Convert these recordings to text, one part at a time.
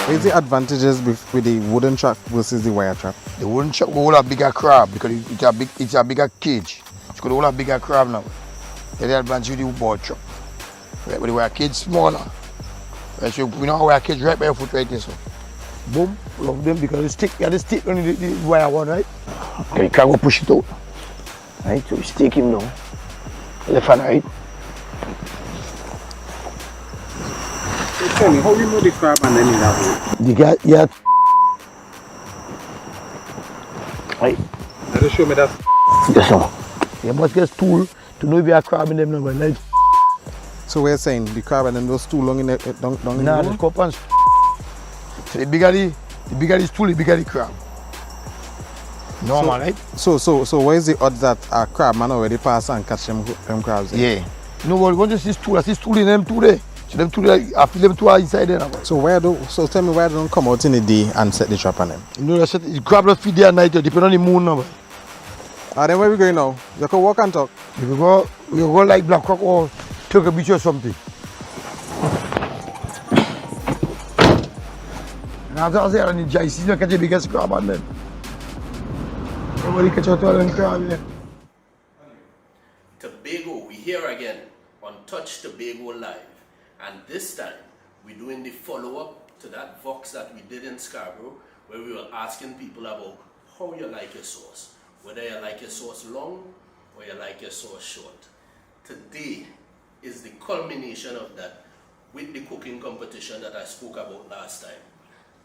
What is the advantages with the wooden trap versus the wire trap? The wooden trap will hold a bigger crab because it's a bigger cage. It's going to hold a bigger crab now. That's the advantage with the board trap. Right, but the wire cage smaller. Right, so we know how wire cage right by your foot right there. So. Boom, love them because the stick, you have the stick on the wire one, right? Okay, you can't go push it out. Right, so you stick him down. Left and right. So tell me, how you know the crab and then you have The guy, yeah. Right. Now just show me that. Yes, no. You must get stool to know if you are crab in them number. Like. So we're saying the crab and then those too long in the down in Nah, the the cup and so the bigger the stool, the bigger the crab. Normal, right? So what is the odds that a crab man already pass and catch them crabs? Yeah. You know what? Once you see stool, I see stool in them two there. So them two there, I feel them two are inside there now. So tell me why they don't come out in the day and set the trap on them? You know, the crab don't feed there at night, depending on the moon now. Then where we going now? You can walk and talk. We go like Black Rock or Turkey Beach or something. And after I say on the dry season, you catch the biggest crab on them. Nobody catch out all them crab here. Tobago, we here again on Touch Tobago Live, and this time we're doing the follow-up to that Vox that we did in Scarborough, where we were asking people about how you like your sauce, whether you like your sauce long or you like your sauce short. Today is the culmination of that with the cooking competition that I spoke about last time.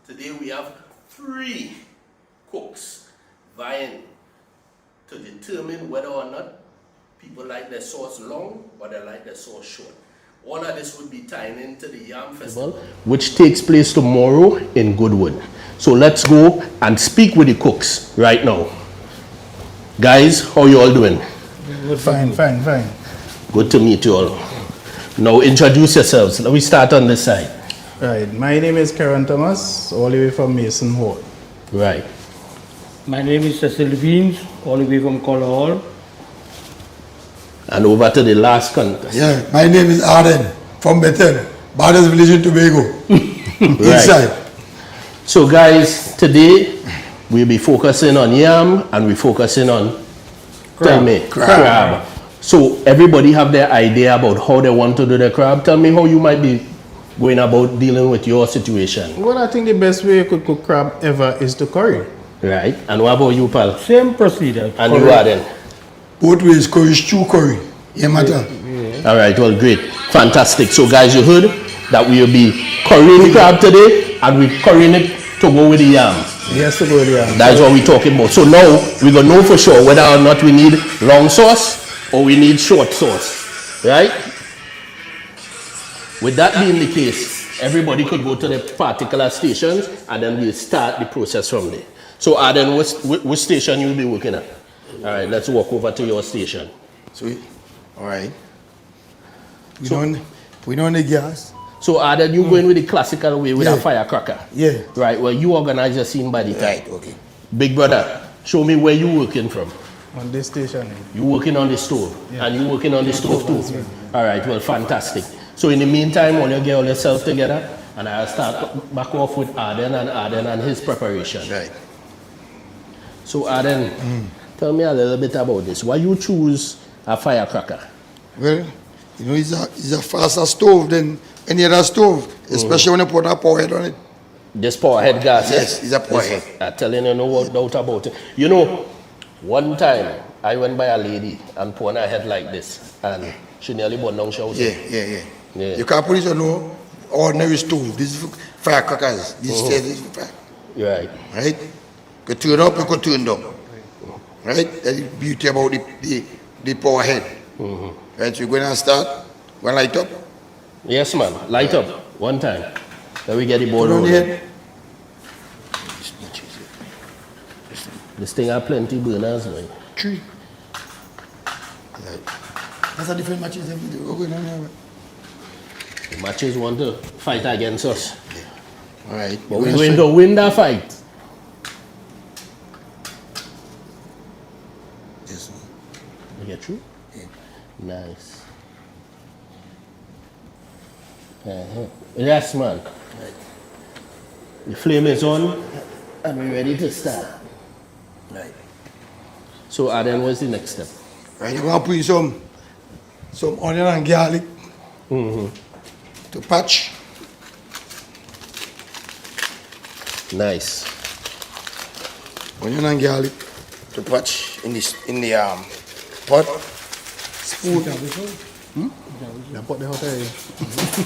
Today we have 3 cooks vying to determine whether or not people like their sauce long or they like their sauce short. All of this would be tying into the Yam Festival, which takes place tomorrow in Goodwood. So let's go and speak with the cooks right now. Guys, how you all doing? Fine. Good to meet you all. Now introduce yourselves. Let me start on this side. Right. My name is Karen Thomas, all the way from Mason Hall. Right. My name is Cecil Beans, all the way from Collar Hall. And over to the last contest. Yeah, my name is Arden from Bethel, Badas Village in Tobago. Inside. So guys, today we'll be focusing on yam and we're focusing on crab. So everybody have their idea about how they want to do the crab. Tell me how you might be going about dealing with your situation. Well, I think the best way you could cook crab ever is to curry. Right. And what about you, pal? Same procedure. And you, Arden? Both ways, curry, stew curry. Yeah, matter. All right, well, great. Fantastic. So guys, you heard that we will be currying crab today and we're currying it to go with the yam. Yes, to go with the yam. That's what we're talking about. So now we're going to know for sure whether or not we need long sauce or we need short sauce. Right? With that being the case, everybody could go to the particular stations and then we'll start the process from there. So Arden, which station you'll be working at? All right, let's walk over to your station. Sweet. All right. We don't need gas. So Arden, you going with the classical way with a firecracker? Yeah. Right, well, you organize your scene by the time. Right, okay. Big brother, show me where you working from. On this station. You working on the stove, and you working on the stove too. All right, well, fantastic. So in the meantime, when you get all yourself together, and I'll start back off with Arden and his preparation. Right. So Arden, tell me a little bit about this. Why you choose a firecracker? Well, you know, it's a faster stove than any other stove, especially when you put a power head on it. This power head gas, Yes, it's a power head. I'm telling you, no doubt about it. You know, one time I went by a lady and put on her head like this, and she nearly burned down shouting. Yeah. You can't put it on no ordinary stove. This is firecrackers. This is fire. Right. Right? You could turn up, you could turn down. Right? That's the beauty about the power head. Right, so you're going to start. Want to light up? Yes, man. Light up. One time. Then we get the ball Put on the rolling. head. This thing have plenty burners, man. 3. Right. That's a different matches. Okay, no. The matches want to fight against us. All right. But we're going to win that fight. Yes, sir. You get through? Yeah. Nice. Yes, man. The flame is on and we're ready to start. Right. So then what's the next step? Right, you're gonna put some onion and garlic to patch. Nice. Onion and garlic to patch in the pot. Spoon.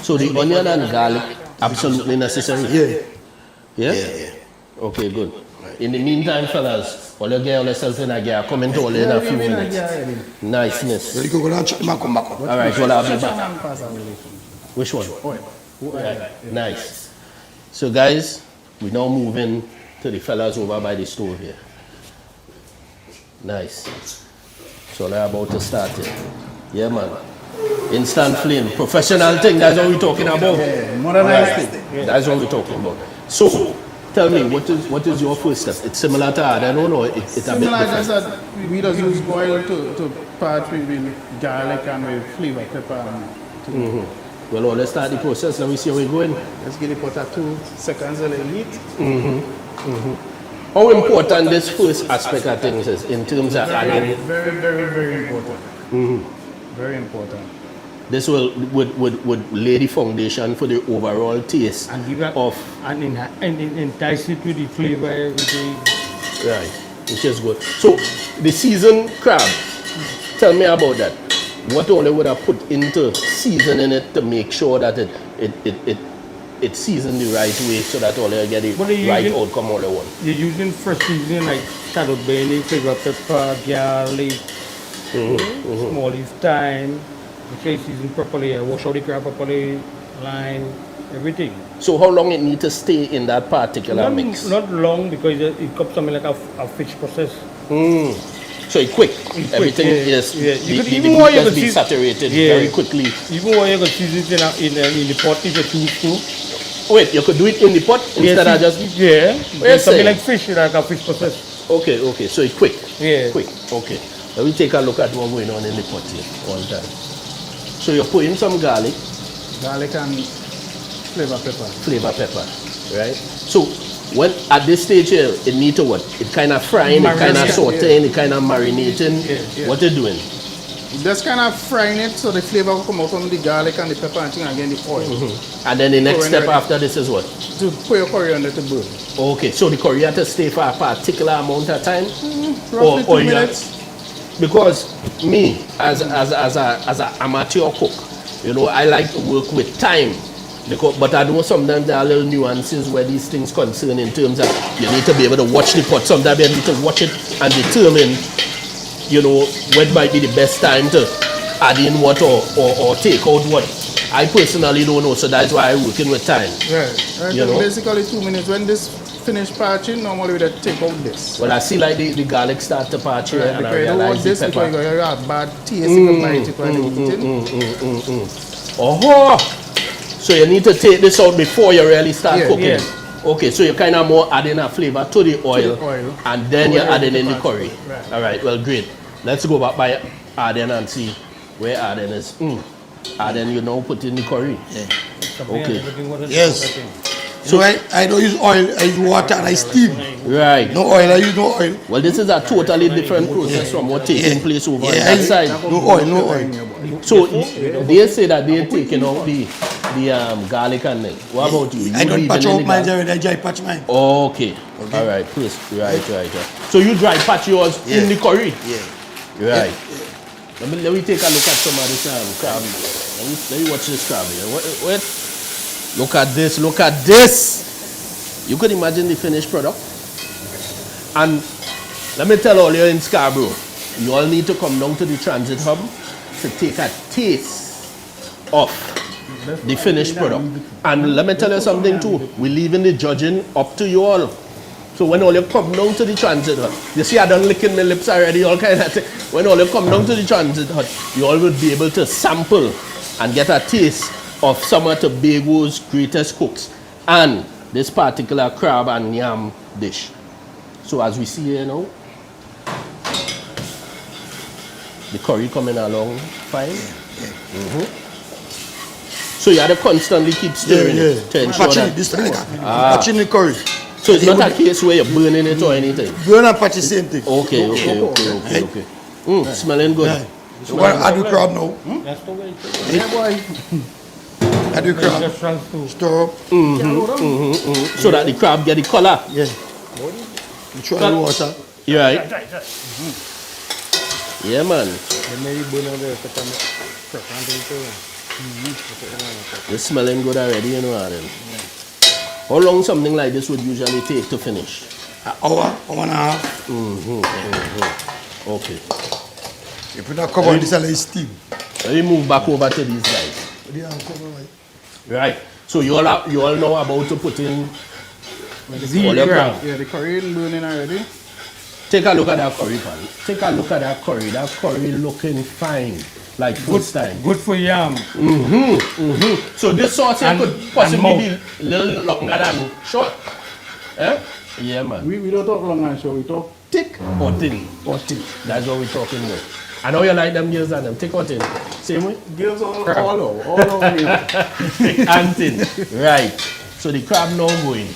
So the onion and garlic absolutely necessary? Yeah. Yeah? Yeah. Okay, good. In the meantime, fellas, all you get yourself in a gear, come into all in a few minutes. Niceness. So you can go down and check them and come back up. All right, well, I'll be back. Which one? Right. Nice. So, guys, we're now moving to the fellas over by the stove here. Nice. So, they're about to start it. Yeah, man. Instant flame. Professional thing. That's what we're talking about. Modernized thing. That's what we're talking about. So, tell me, what is your first step? It's similar to I don't know. It's a bit Similar different. just that we just use oil to part with garlic and with flavor pepper. Well, let's start the process. Let me see how we're going. Let's get it put at 2 seconds and then heat. How important this first aspect of things is in terms of adding? Very, very, very important. Very important. This would lay the foundation for the overall taste And give it of and entice it with the flavor, everything. right, which is good. So the seasoned crab, tell me about that. What all you would have put into seasoning it to make sure that it's seasoned the right way so that all you get the What are you right using? outcome all you want. You're using fresh seasoning like shallot belly, flavor pepper, garlic, small leaf thyme. Make sure you season properly, wash out the crab properly, lime, everything. So how long it need to stay in that particular mix? Not long because it comes something like a fish process. So it's quick. Everything yeah, is yeah. the You could the even meat while you has could been see- saturated Yeah. very quickly. Even when you can season it in the pot if you choose to. Wait, you could do it in the pot instead of just yeah, you something saying? like fish, like a fish process. okay. So it's quick. Yeah. Quick. Okay. Let me take a look at what's going on in the pot here all the time. So you're putting some garlic, Garlic and flavor pepper. flavor pepper, right? So when at this stage here, it need to what? It kind of frying, it kind of Marinate, sauteing, it kind of marinating. Yeah. What you doing? Just kind of frying it so the flavor will come out from the garlic and the pepper and thing again the oil. And then the next When step ready. after this is what? To put your coriander to burn. Okay, so the curry has to stay for a particular amount of time. Roughly 2 you- minutes. Because me, as a amateur cook, you know, I like to work with time. But I know sometimes there are little nuances where these things concern in terms of you need to be able to watch the pot. Sometimes you need to watch it and determine, you know, what might be the best time to add in what or take out what. I personally don't know, so that's why I'm working with time. Right. You know? Basically 2 minutes. When this finish parching, normally we just take out this. Well, I see like the garlic start to patch here, Right, and I because you don't want realize the this because pepper. you have bad taste if you bite it while you're eating. Oh, so you need to take this out before you really start Yeah, cooking. yeah. Okay, so you're kind of more adding a flavor to the oil, and then you're adding in the curry. Right. All right, well, great. Let's go back by Arden and see where Arden is. Arden, you now put in the curry. Okay. Yes. So I don't use oil, I use water and I steam. Right. No oil, I use no oil. Well, this is a totally different process from what taking place over on that side. No oil, no oil. So they say that they're taking out the garlic and then. What about you? I You don't leaving patch in out the mine garlic? already, I dry patch mine. Okay. All right. First. Right. So you dry patch yours in Yeah. the curry. Yeah. Right. Let me take a look at some of this crab. Let me watch this crab here. Wait. Look at this. Look at this. You could imagine the finished product. And let me tell all you in Scarborough, you all need to come down to the transit hub to take a taste of the finished product. And let me tell you something too. We're leaving the judging up to you all. So when all you come down to the transit hut, you see I done licking my lips already, all kind of thing. When all you come down to the transit hut, you all will be able to sample and get a taste of some of Tobago's greatest cooks and this particular crab and yam dish. So as we see here now, the curry coming along fine. So you have to constantly keep stirring it to ensure Patching it, that. this like that. Patching the curry. So it's not a case where you're burning it or anything. Burn and patch the same thing. Okay. Smelling good. Yeah. So what I do crab now. That's the way. Yeah, boy. I do crab. Just runs through. Stir up. So that the crab get the color. Yeah. You throw the water. You right? Yeah, man. It's smelling good already, you know, Adam. How long something like this would usually take to finish? An hour, hour and a half. Okay. You put a cover on this and let it steam. Let me move back over to these guys. Yeah, cover right. Right. So you all know about to put in The all your crab. Yeah, the curry is burning already. Take a look at that curry, pal. Take a look at that curry. That curry looking fine. Like first time. Good for yam. So this sauce here And- could possibly and be a little longer than short. Eh? Yeah, man. We don't talk long and short, we talk Thick or thin? Or thick. That's what we're talking about. I know you like them girls and them. Thick or thin? Same way? girls all over me. Thick and thin. Right. So the crab now going.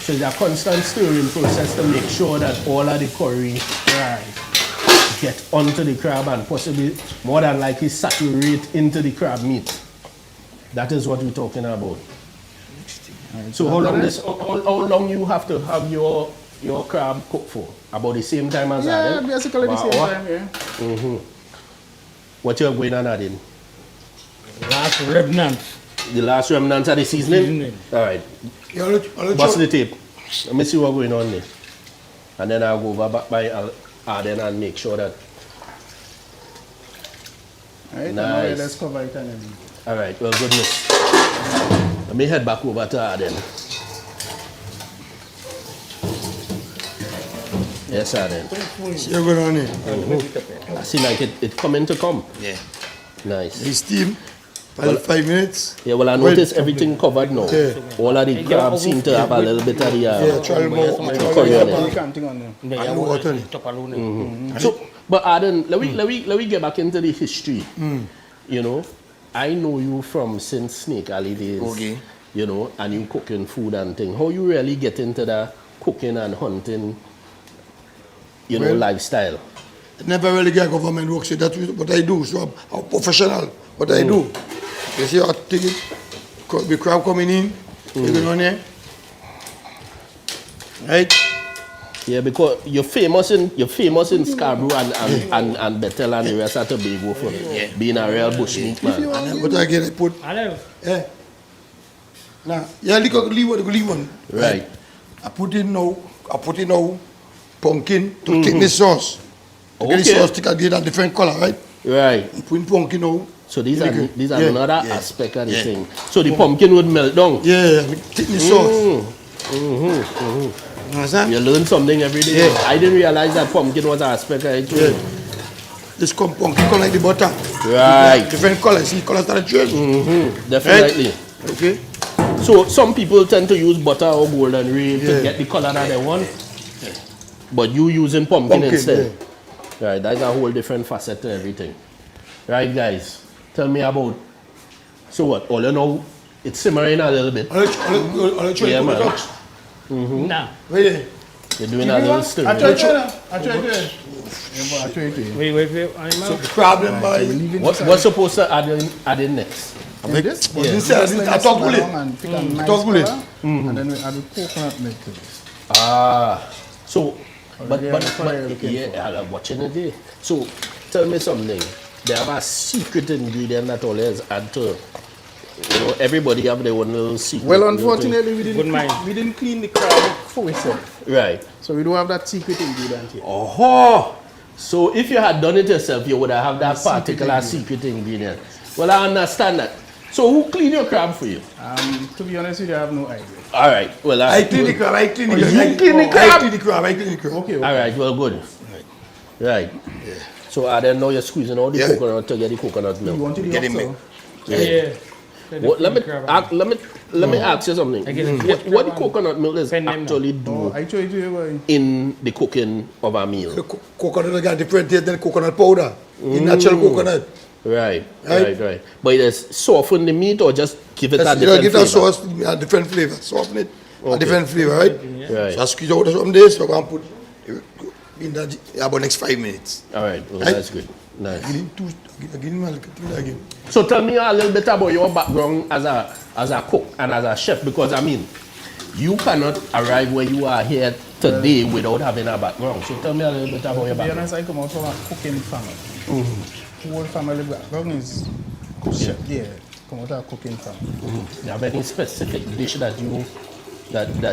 So it's a constant stirring process to make sure that all of the curry get onto the crab and possibly more than likely saturate into the crab meat. That is what we're talking about. So how long you have to have your crab cooked for? About the same time as Yeah, Aden? basically the same Wow. time, yeah. What you're going on adding? Last remnants. The last remnants of the seasoning? Seasoning. Alright. Yeah, I'll Bust the tape. Let me see what's going on there. And then I'll go over back by Aden and make sure that. Alright, Nice. let's cover it and then. Alright, well, goodness. Let me head back over to Aden. Yes, Aden. see what's going on here. I see like it coming to come. Yeah. Nice. It steam. For 5 minutes. Yeah, well, I notice everything covered now. Yeah. All of the crabs seem to have a little bit of the Yeah, try more. curry on You it. can't think on them. I know what on it. So, but Aden, let me get back into the history. You know, I know you from since Snake Alley days. Okay. You know, and you cooking food and thing. How you really get into the cooking and hunting, you know, Well, lifestyle? I never really get government work, so that's what I do. So I'm professional. What I do. You see, I take it, the crab coming in, you go on here. Right? Yeah, because you're famous in Scarborough and Bethel and the rest of Tobago for being a real bushmeat man. And then what I get, I put, eh. Now, yeah, leave one. Right. I put in now pumpkin to thicken the sauce. To get the Okay. sauce thick and get a different color, right? Right. I put in pumpkin now. So these are Yeah. another Yeah. aspect of the Yeah. thing. So the pumpkin would melt down. Yeah, thicken the sauce. You understand? You learn something every day. Yeah. I didn't realize that pumpkin was an aspect of it. Yeah. This pumpkin color like the butter. Right. Different colors. See, colors start to change. Definitely. Okay. So some people tend to use butter or golden ray to Yeah. get the color that they want. But you using pumpkin instead. Right, that's a whole different facet to everything. Right, guys, tell me about. So what? All you know, it's simmering a little bit. I'll try Yeah, to man. touch. Nah. Wait there. You're doing a little stir. I tried to. Yeah, but I tried to. Wait. I'm So out. the problem by What's supposed to add in next? And this, Yeah. this This just is let a it top simmer bullet. down and pick a nice Top bullet. color, and then we add the coconut milk to this. Ah, so, but Yeah, that's what you're looking yeah, I'm watching it there. So, tell me something. They have a secret ingredient that always add to. You know, everybody have their own little secret. Well, little thing. unfortunately, Good mind. we didn't clean the crab for itself, Right. so we don't have that secret ingredient here. Oh, so if you had done it yourself, you would have that particular secret ingredient. Well, I understand that. So who clean your crab for you? To be honest with you, I have no idea. All right. Well, I clean the crab. I clean the Oh, crab. you clean the crab? I clean the crab. I clean the crab. Okay. All right. Well, good. Right. So I then know you're squeezing all the Yeah. coconut to get the coconut You milk. want to do Get him also? in. Yeah. What, let me ask you something. I get it. What the coconut milk is Pen name actually Oh, do I tried to you, boy. in the cooking of a meal? The coconut got different taste than coconut powder. The natural coconut. Right. Right? But it's soften the meat or just give it a Yes, you know, different give that flavor? sauce a different flavor. Soften it, a Okay. different flavor, right? Right. So I squeeze out some this, so I'm going to put in that about next 5 minutes. All right. Well, Right. that's good. Nice. Give him two, give him a little thing again. So tell me a little bit about your background as a cook and as a chef, because I mean, you cannot arrive where you are here today without having a background. So tell me a little bit about your To be background. honest, I come out from a cooking family. Whole family background is Cooking. yeah, come out of a cooking family. Do you have any specific dish that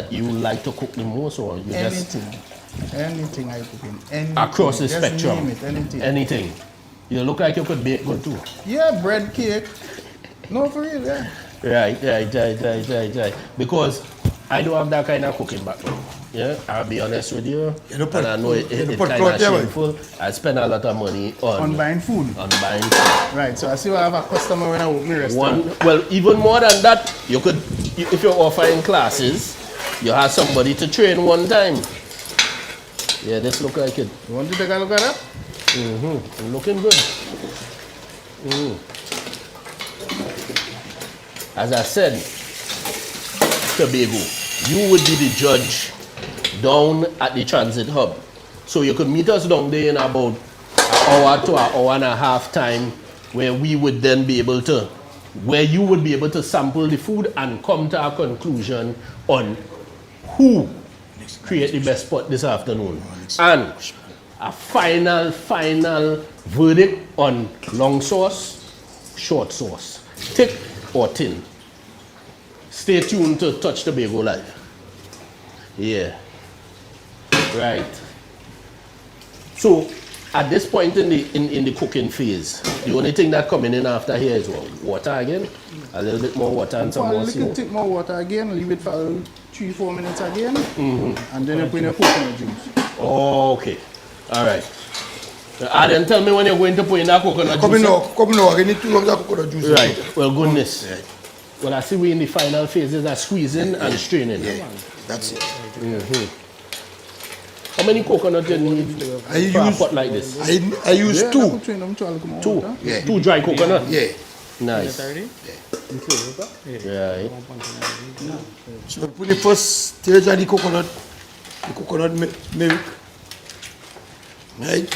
you like to cook the most, or you just Anything I cook in. Anything. across the Just spectrum? Name it, anything. Anything. You look like you could bake good too. Yeah, bread, cake. No, for real, yeah. Right. Because I don't have that kind of cooking background. Yeah, I'll be honest with you. You don't put- And I know you don't it's put kind cloth of there, man. shameful. I spend a lot of money On buying food. on buying food. Right, so I see I have a customer when I open my restaurant. Well, even more than that, you could, if you're offering classes, you have somebody to train one time. Yeah, this look like it. You want to take a look at that? Looking good. As I said, Tobago, you would be the judge down at the transit hub. So you could meet us down there in about an hour to an hour and a half time, where we would then be able to, where you would be able to sample the food and come to a conclusion on who create the best spot this afternoon. And a final verdict on long sauce, short sauce, thick or thin. Stay tuned to Touch Tobago Live. Yeah. Right. So at this point in the cooking phase, the only thing that coming in after here is what? Water again? A little bit more water and some Pour a more little smoke. bit more water again, leave it for 3-4 minutes again, and then you put in your coconut juice. Okay. All right. And then tell me when you're going to put in that coconut Come juice. now, I need too long to coconut juice. Right. Well, goodness. Well, I see we in the final phases of squeezing and straining. Yeah, that's it. How many coconut you need I for a use- pot like this? I use Yeah, two. put two in them, two alcohol Two. water. Yeah. Two dry coconut. Yeah. Nice. Right. So put the first stage of the coconut milk. Right?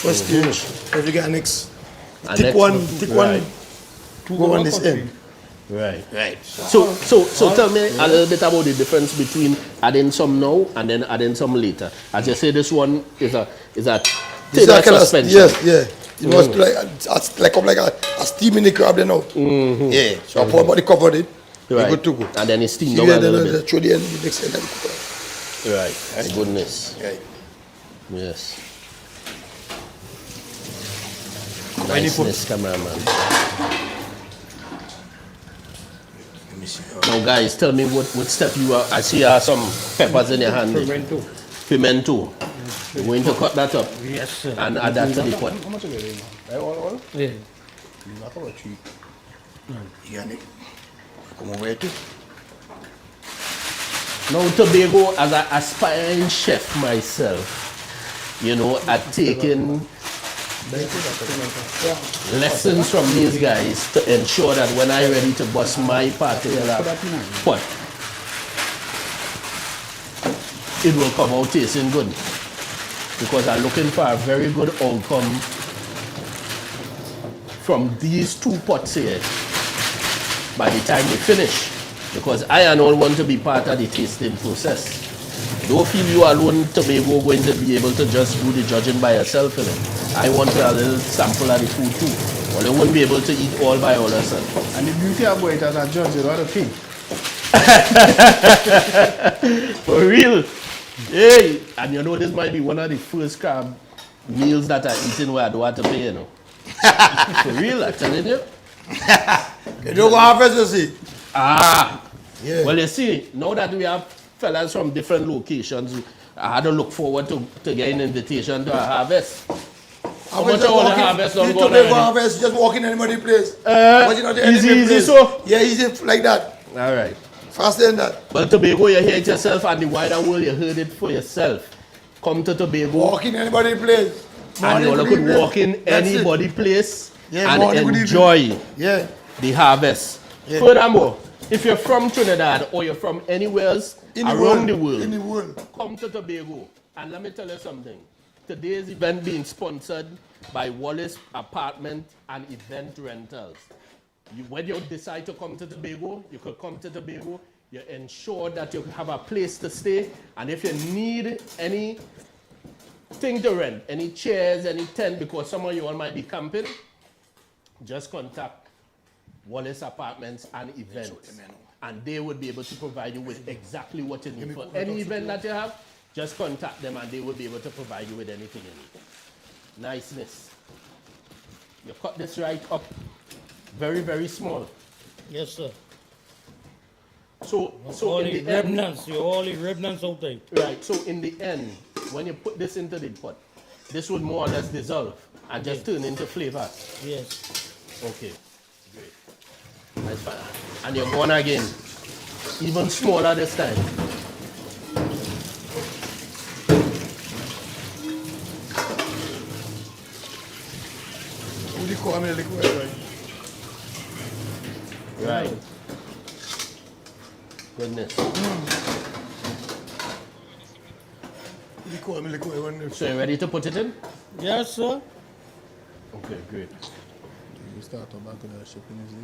First stage, organics. And Thick next- one, right. two go on this end. Right. Right. So tell me a little bit about the difference between adding some now and then adding some later. As you say, this one is a This thinner is kind of, suspension. yes, yeah. You know, it's like a steam in the crab there now. Yeah. So I pour about the cover it. Right. We're good to go. And then it's steamed See down where a little bit. the throw the end, the next end of the coconut. Right. Goodness. Right. Yes. Any food? Niceness, cameraman. Let me see. Now, guys, tell me what step you are. I see you have some peppers in your hand. Pimento. Pimento. You're going to cut that up Yes, sir. and add that to the pot. How much you get in? All? Yeah. Leave that about 3. Yeah, Nick. Come over here too. Now, Tobago, as an aspiring chef myself, you know, at taking lessons from these guys to ensure that when I'm ready to bust my particular pot, it will come out tasting good. Because I'm looking for a very good outcome from these two pots here by the time they finish. Because I and all want to be part of the tasting process. Don't feel you alone, Tobago, going to be able to just do the judging by yourself. You know. I want a little sample of the food too. Or you won't be able to eat all by yourself. And the beauty about it as a judge, you don't have to pay. For real. Hey, and you know this might be one of the first crab meals that I eaten where I don't have to pay, you know. For real, I'm telling you. You don't go harvest, you see. Ah. Yeah. Well, you see, now that we have fellas from different locations, I had to look forward to getting an invitation to a harvest. How much just all the walking- harvest you don't go don't there? go harvest, just walk in anybody's place. But you know, the Easy, enemy easy, place. so? Yeah, easy like that. All right. Faster than that. Well, Tobago, you hear it yourself, and the wider world, you heard it for yourself. Come to Tobago. Walk in anybody's place. And you all good could evening. walk in That's it. anybody place Yeah, and morning, good evening. enjoy Yeah. the harvest. Yeah. Furthermore, if you're from Trinidad or you're from anywhere else around the world, In the world. come to Tobago. And let me tell you something. Today's event being sponsored by Wallace Apartment and Event Rentals. When you decide to come to Tobago, you could come to Tobago. You ensure that you have a place to stay. And if you need anything to rent, any chairs, any tent, because some of you all might be camping, just contact Wallace Apartments and Events. And they would be able to provide you with exactly what you need. For any event that you have, just contact them and they will be able to provide you with anything you need. Niceness. You cut this right up, very, very small. Yes, sir. So All in the the end, remnants, all the remnants out there. right, so in the end, when you put this into the pot, this would more or less dissolve and just turn into flavor. Yes. Okay, great. That's fine. And you're going again, even smaller this time. What do you call me? Liquid, right? Right. Goodness. What do you call me? Liquid, when So you ready to put it in? Yes, sir. Okay, great. You start tobacco that shipping is there.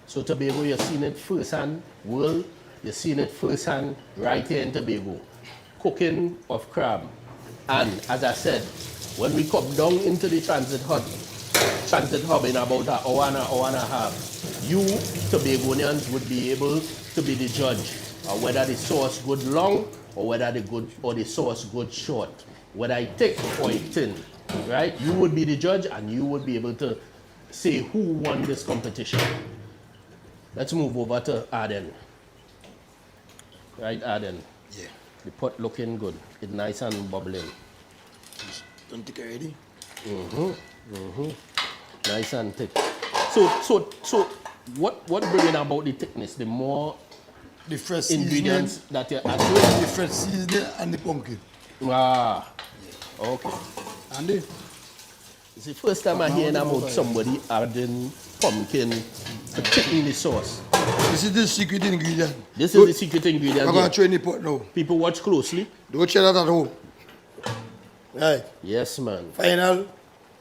So Tobago, you're seeing it firsthand. World, you're seeing it firsthand right here in Tobago. Cooking of crab. And as I said, when we come down into the transit hub in about an hour and a half, you Tobagonians would be able to be the judge of whether the sauce good long or whether the sauce good short, whether it thick or it thin, right? You would be the judge and you would be able to say who won this competition. Let's move over to Arden. Right, Arden? Yeah. The pot looking good. It's nice and bubbling. Don't take it ready. Nice and thick. So what bringing about the thickness? The more The fresh ingredients seasoning, that you add to it? the fresh seasoning and the pumpkin. Ah, okay. Andy, It's the first time I'm hearing about somebody adding pumpkin to thicken the sauce. This is the secret ingredient. This is the secret ingredient. I'm going here. to train the pot now. People watch closely. Don't share that at home. Right. Yes, man. Final.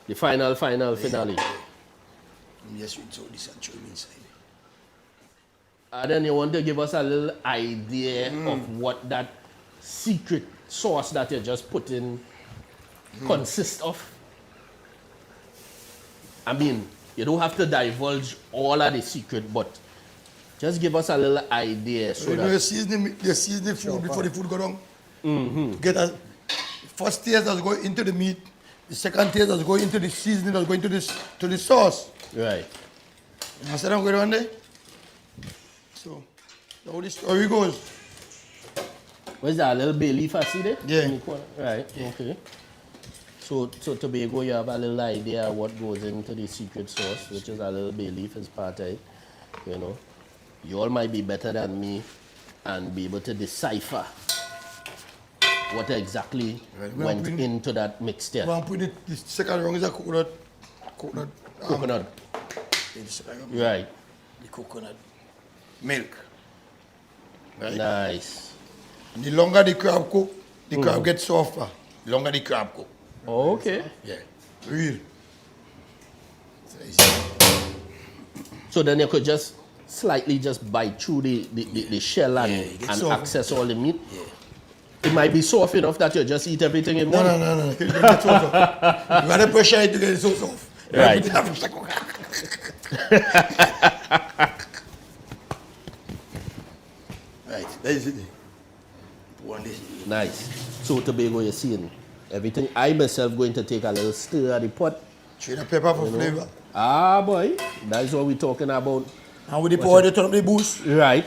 The final finale. Yes, we throw this and throw it inside. And then you want to give us a little idea of what that secret sauce that you just put in consists of? I mean, you don't have to divulge all of the secret, but just give us a little idea so You know, that you season the food before the food go down. To get a first taste that's going into the meat, the second taste that's going into the seasoning that's going to the sauce. right. You understand what I'm going on there? So, that's how the story goes. Where's that, a little bay leaf I see there? Yeah. In the corner? Right, okay. So Tobago, you have a little idea what goes into the secret sauce, which is a little bay leaf as part of it, you know. You all might be better than me and be able to decipher what exactly Right, we went are putting- into that mixture. One put it, the second round is a coconut. Coconut, The second round, right, the coconut milk. Right? nice. And the longer the crab cook, the crab gets softer. The longer the crab cook. Okay. Yeah. Real. So it's- So then you could just slightly just bite through the shell and, Yeah, it gets and soft. access all the meat. It might be soft enough that you just eat everything in No, one. no. You get it so soft. You got to pressure it to get it so soft. You Right. have to put it Right. That is it. One this. Nice. So Tobago, you're seeing everything. I myself going to take a little stir of the pot. Train the pepper for flavor. Ah boy, that's what we're talking about. And with the powder, they turn up the boost. Right.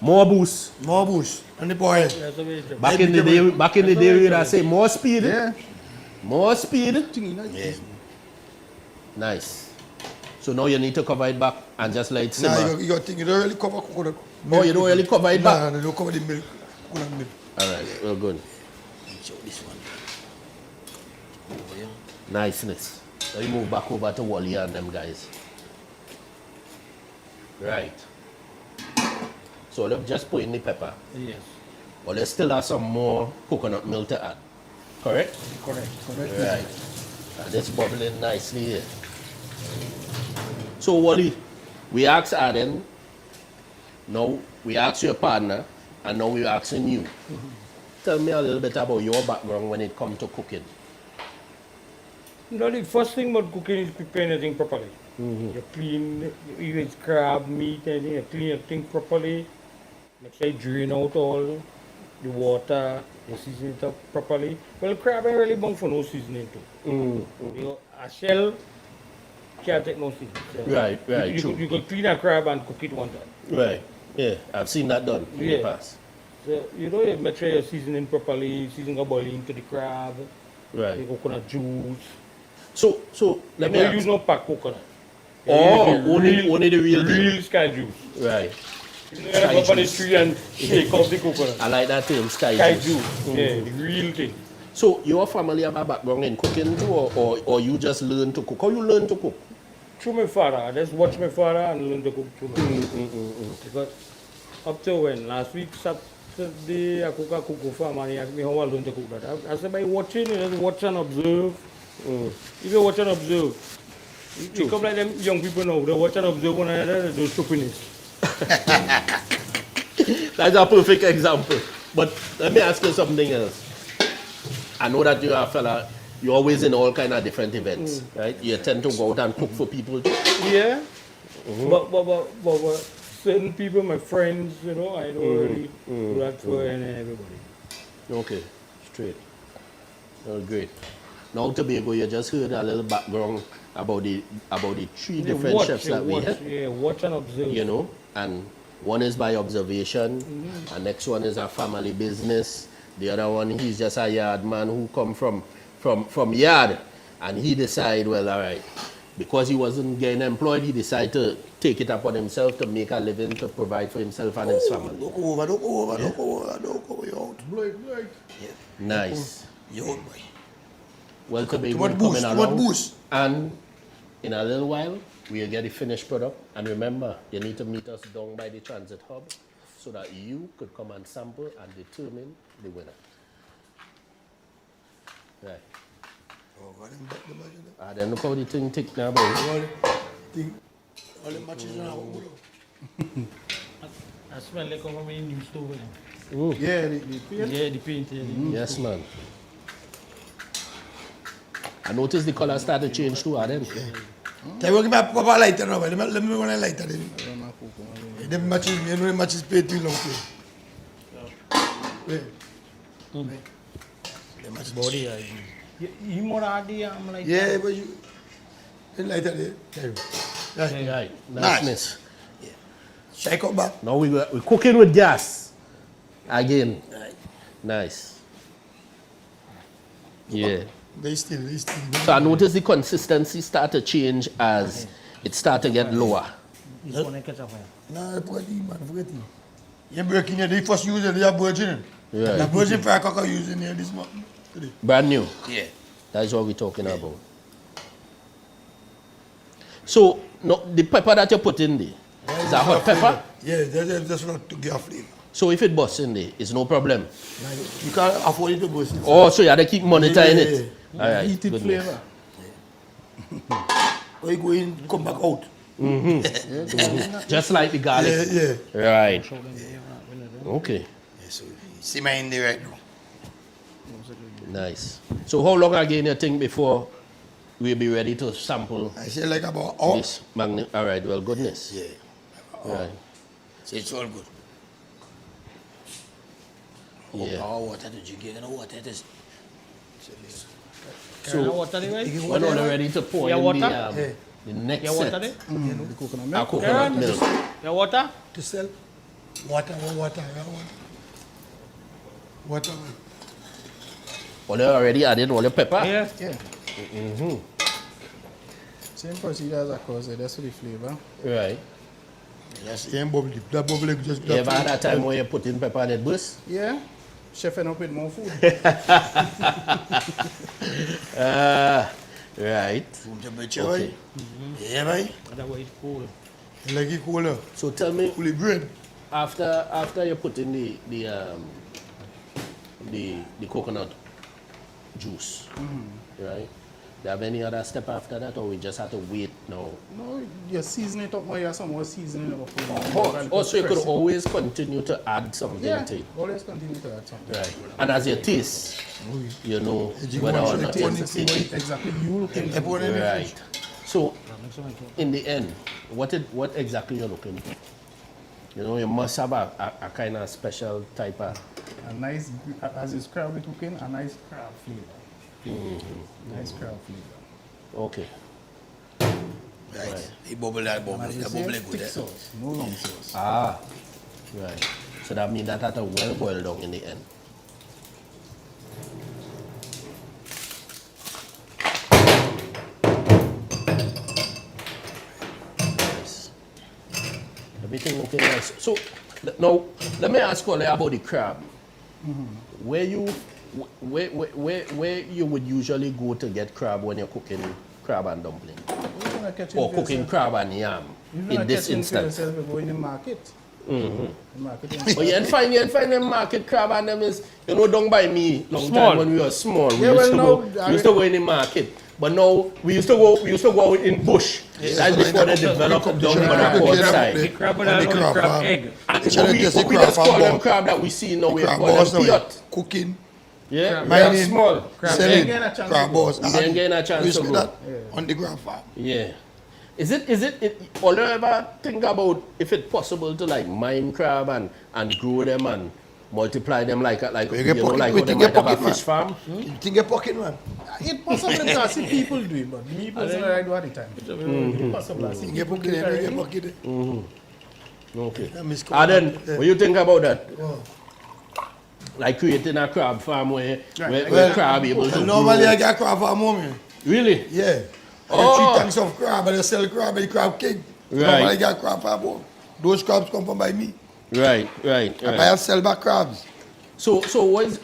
More boost. More boost. And the powder. That's the way it Back in the day, we would have say more speed. yeah. More speed. Yeah. Nice. So now you need to cover it back and just let it simmer. Nah, you got you don't really cover coconut. Oh, you don't really cover it back? Nah, you don't cover the milk. Coconut milk. All right, well, good. Niceness. Let me move back over to Wally and them guys. Right. So let's just put in the pepper. Yes. But let's still have some more coconut milk to add. Correct? Correct. Right. And it's bubbling nicely here. So Wally, we asked Aden, now we asked your partner, and now we're asking you. Tell me a little bit about your background when it comes to cooking. The first thing about cooking is preparing everything properly. You clean, you use crab, meat, anything, you clean everything properly. Make sure you drain out all the water, you season it up properly. Well, crab ain't really bound for no seasoning too. You know, a shell can't take no seasoning. So Right, true. You could clean a crab and cook it one time. Right. Yeah, I've seen that done in the Yeah. past. So, you know, you make sure you're seasoning properly, seasoning a boiling to the crab, the Right. coconut juice. So let You me don't use ask. no packed coconut. You Oh, use the only the real deal. real sky juice. Right. You know, you go up on the tree and shake off the coconut. I like that term, sky Sky juice. juice, yeah, the real thing. So your family have a background in cooking too, or you just learn to cook? How you learn to cook? Through my father, I just watch my father and learn to cook through my father. Because up to when last week Saturday I cook for him and he asked me how I learn to cook that. I said by watching, you just watch and observe. If you watch and observe, you come like them young people now, they watch and observe one another, they do finish. That's a perfect example. But let me ask you something else. I know that you're a fella, you're always in all kind of different events, right? You tend to go out and cook for people too. Yeah, but certain people, my friends, you know, I don't really do that for everybody. Okay, straight. Oh, great. Now Tobago, you just heard a little background about the three different chefs that we have. Yeah, watch and observe. You know, and one is by observation, and next one is a family business. The other one, he's just a yard man who come from yard, and he decide, well, all right, because he wasn't getting employed, he decided to take it upon himself to make a living, to provide for himself and his family. Don't go over, you're out. Nice. You're out, boy. Well, Tobago Too much coming boost, too along, much boost. and in a little while, we'll get the finished product. And remember, you need to meet us down by the transit hub so that you could come and sample and determine the winner. Right. Oh, God, them back the budget. Ah, then look how the thing tick now, boy. All the matches now. I smell like from my new stove. Yeah, the paint. Yeah, the paint. Yeah. Yes, man. I noticed the color started to change too, Aden. They will give me a proper lighter now. Let me run a lighter. Them matches, you know, the matches pay too long. Wait. The matches. Body, I you more hardy, I'm like. Yeah, but you. The lighter there. There. Right. Right. Nice. Niceness. Shake up back. Now we're cooking with gas. Again. Right. Nice. Yeah. They still. So I noticed the consistency start to change as it start to get lower. This one I catch up. Nah, forget it, man. Forget it. You're breaking it. They first use it. They are virgin. Right. The virgin firecracker using here this month. Today. Brand new. Yeah. That's what we're talking about. So no, the pepper that you put in there, is that hot pepper? Yeah, that's what to get a flavor. So if it busts in there, it's no problem. Now, you can't afford it to burst it. Oh, so you have to keep monitoring Yeah. it. All right. Heated goodness. flavor. Or you go in, come back out. Just like the garlic. Yeah. Right. Okay. Yeah, so see my in there right now. Nice. So how long again you think before we'll be ready to sample I say like about hour. this magnet? All right. Well, goodness. Yeah. Right. So it's all good. Yeah. Our water to drink, you know water it is. So water there, right? When we're ready to pour Yeah, in water? the next Yeah, water set, there? The coconut our milk. coconut milk. Yeah, water? To sell water. Water. Well, you already added all your pepper? Yeah. Yeah. Same procedure as a cause, that's for the flavor. Right. Yes, yeah, bubbly. That bubbly just. You ever had that time where you put in pepper and it burst? Yeah. Chefing up with more food. Right. Room temperature, Okay. right? Yeah, right? That's why it's cool. You like it cooler? So tell me, Cool it bread. after you put in the coconut juice, right? Do you have any other step after that, or we just have to wait now? No, you season it up more, you some more seasoning up. Also, you could always continue to add something Yeah, to it. always continue to add something. Right. And as you taste, you know You whether want or to not taste it's it. Exactly, you looking Everyone in the right. fridge. So, in the end, what exactly you're looking for? You know, you must have a kind of special type of. a nice, as it's crab we cooking, a nice crab flavor. Nice crab flavor. Okay. Right. He bubble that bubble. And as we That say, bubble is good. thick eh? sauce, no long sauce. Ah. Right. So that means that had to well boil down in the end. Nice. Everything looking nice. So now let me ask you about the crab. Where you would usually go to get crab when you're cooking crab and dumpling, Even a kitchen or for cooking yourself. crab and yam? Even In a this kitchen for instance. yourself, you go in the market. The market in But you ain't find them market crab and them is, you know, down by me long Small. time when we were small. We Yeah, used, well, to, now, we used to go in the market. But now we used to go out in bush. That's before they developed down Sure, by the crab, outside. The crab and And the the crab crab farm. egg. And They should have just we the crab just call farm them board. crab that we see now. We Crab call balls them now. piot. Cooking, Yeah, Crab they're mining, small. selling, They ain't get a chance crab to balls. They ain't getting a chance We to spend go. that on the crab farm. Yeah. Is it all you ever think about if it's possible to like mine crab and grow them and multiply them like You you get know, pocket- like we how they think might get have a pocket, man. fish farm? You think a pocket, man? It possible because see people do it, but me personally I do at the time. It possible. I see You get people pocket, do it you get already. pocket. Okay. That miss And then, yeah. what you think about that? Oh. Like creating a crab farm where Well, crab able to normally grow. I get crab farm moment. Really? Yeah. I Oh. get 3 tanks of crab and I sell crab and the crab king. Right. Normally I get crab farm home. Those crabs come from by me. Right. I buy and sell back crabs. So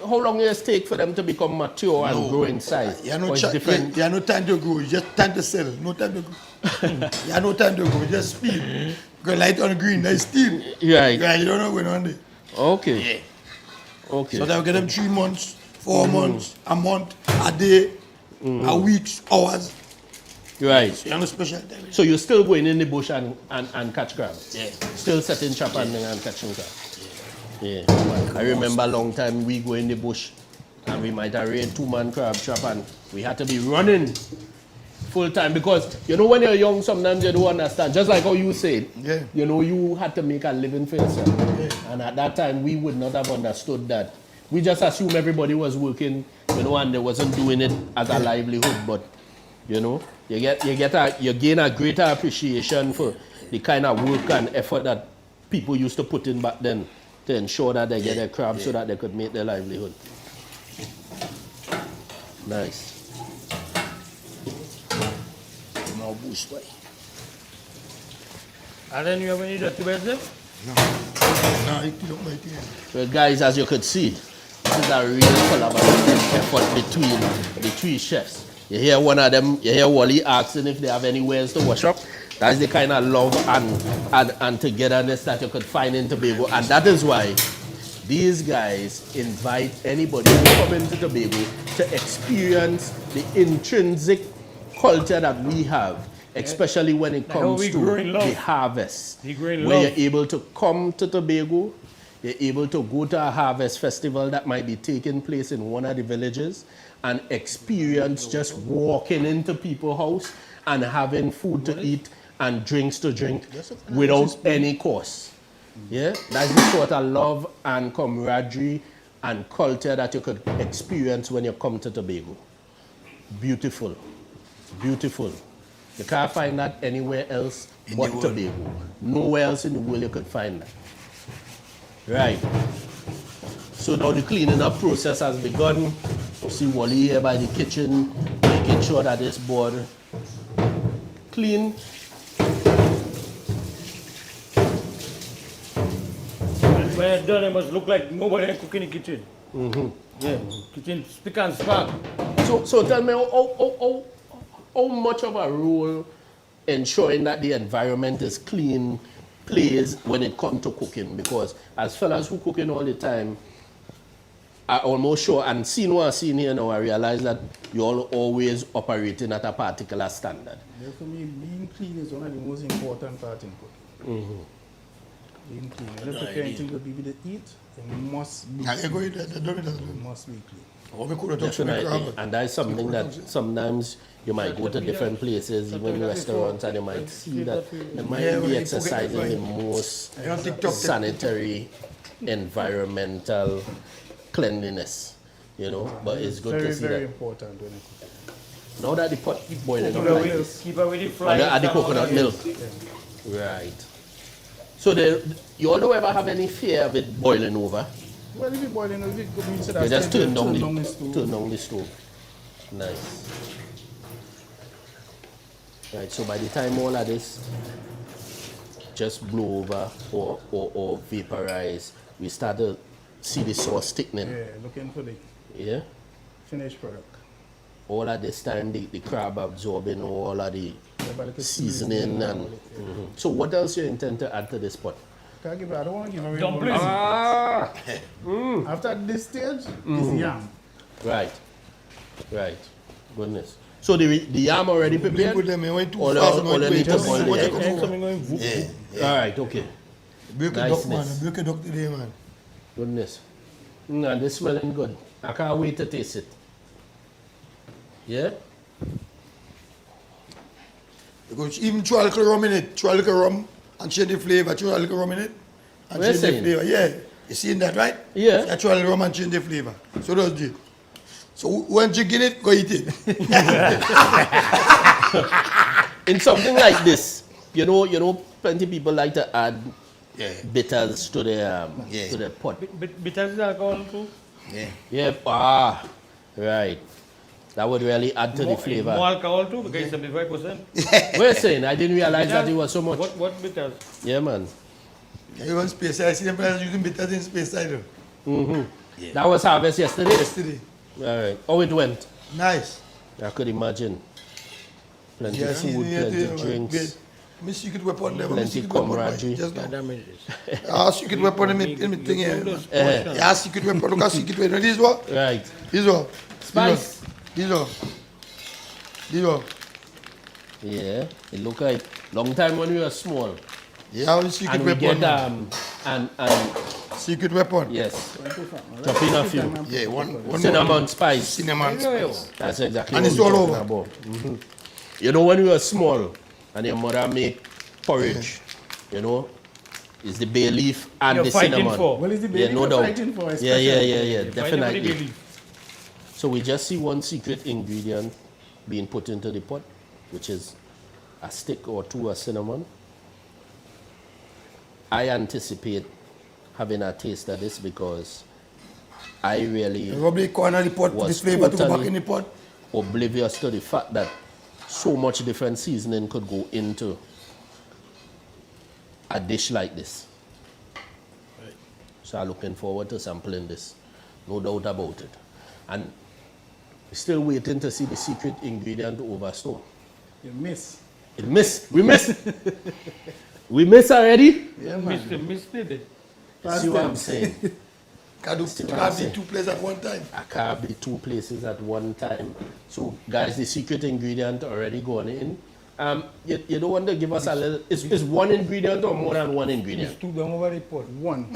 how long does it take for them to become mature and grow in size? You have no, Or it's you different. have no time to grow. You just time to sell. No time to grow. You have no time to grow. Just speed. Go light on green. That's steam. Right. Right. You don't know what's going on there. Okay. Okay. So they'll get them 3 months, 4 months, a month, a day, a week, hours. Right. You have no special time. So you're still going in the bush and catch crabs? Yeah. Still setting trap and catching crabs? Yeah. I remember a long time we go in the bush and we might have raid 2-man crab trap and we had to be running full time because you know when you're young sometimes you don't understand. Just like how you said, Yeah. you know, you had to make a living for yourself. And at that time we would not have understood that. We just assumed everybody was working, you know, and they wasn't doing it as a livelihood. But you know, you gain a greater appreciation for the kind of work and effort that people used to put in back then to ensure that they get their crabs so that they could make their livelihood. Nice. No bush boy. And then you have any dirty beds there? No, it look like it. Well, guys, as you could see, this is a real collaborative effort between the 3 chefs. You hear one of them, you hear Wally asking if they have anywhere to wash up. That's the kind of love and togetherness that you could find in Tobago. And that is why these guys invite anybody who come into Tobago to experience the intrinsic culture that we have, especially when it how comes we to grow in love. the harvest. We grow in where love. you're able to come to Tobago, you're able to go to a harvest festival that might be taking place in one of the villages and experience just walking into people's house and having food to eat and drinks to drink without any cost. Yeah, that's the sort of love and camaraderie and culture that you could experience when you come to Tobago. Beautiful, beautiful. You can't find that anywhere else but Tobago. Nowhere else in the world you could find that. Right. So now the cleaning up process has begun. See Wally here by the kitchen, making sure that this board clean. When it's done, it must look like nobody can cook in the kitchen. Yeah, kitchen spick and spark. So tell me, how much of a role ensuring that the environment is clean plays when it comes to cooking? Because as fellas who cooking all the time, I almost sure, and seeing what I've seen here now, I realize that you're all always operating at a particular standard. Yeah, for me, being clean is one of the most important part in cooking. Being clean. If you prepare anything for people to eat, it must be Yeah, you go clean. in there, don't do It must be clean. Oh, we could have touched the Definitely. crab. And that's something that sometimes you might go to different places, even restaurants, and you might see that they might Yeah, when be you exercising forget the most You don't TikTok. sanitary, environmental cleanliness, you know. But it's good Very, to see very that. important when it comes. Now that the pot is boiling Keep up away like the- this, keep away the flies. and the coconut and- milk. Right. So you all don't ever have any fear of it boiling over? Well, if you boil in, if it means that You just turn down the the stove. stove. Nice. Right, so by the time all of this just blow over or vaporize, we start to see the sauce thickening. Yeah, looking for the Yeah? finished product. All of this time the crab absorbing all of the Yeah, but it could seasoning and... all it, yeah. Mhm. So what else you intend to add to this pot? I don't want to give away Dumplings. more. After this stage, is yam. Right. Right. Goodness. So the yam already Put prepared? them in, went too All fast. all and went you need to just boil what the you egg. could do. Something going voop, voop. All right, okay. Break a duck, man. Niceness. Break a duck today, man. Goodness. And this smelling good. I can't wait to taste it. Yeah? Because even throw a little rum in it, throw a little rum and change the flavor, throw a little rum in it and We're change the saying. flavor. Yeah, you seen that, right? Yeah. Yeah, throw a little rum and change the flavor. So does Jay. So when drinking it, go eat it. In something like this, you know, plenty people like to add Yeah. bitters to the Yeah. to the pot. Bitters is alcohol too. Yeah. Yeah, right. That would really add to the More flavor. alcohol too because it's 75%. We're saying I didn't realize that it was so much. What bitters? Yeah, man. You want space? I see them players using bitters in space side. That was harvest yesterday. Yesterday. All right. Oh, it went. Nice. I could imagine. Plenty Yeah, food, plenty drinks, My secret weapon there. My plenty secret weapon. camaraderie. Just now. Damages. Ah, secret weapon in me thing here. Yeah, secret weapon. Look at secret weapon. This one. Right. This one. Spice. This one. This one. Yeah. It look like long time when we were small. Yeah, the secret And we weapon. get and Secret weapon. yes. Chop in a few. Yeah, one Cinnamon more. spice. Cinnamon spice. That's exactly And what it's we're all talking over. about. You know when we were small and your mother make porridge, you know, it's the bay leaf and You're the fighting cinnamon. for. Well, it's the Yeah, baby no we're doubt. fighting for, Yeah, Find definitely. everybody So we just see one secret ingredient being put into the pot, which is a stick or two of cinnamon. I anticipate having a taste of this because I really Rub the corner of the pot, put the was flavor to go back totally in the pot. oblivious to the fact that so much different seasoning could go into a dish like this. So I'm looking forward to sampling this, no doubt about it. And we're still waiting to see the secret ingredient to overstone. You miss. It missed. We missed. We missed already. Yeah, Missed it. See what I'm saying? Can't be two places at one time. I can't be two places at one time. So, guys, the secret ingredient already gone in. You don't want to give us a little. Is one ingredient or more than one ingredient? Two down over the pot. One.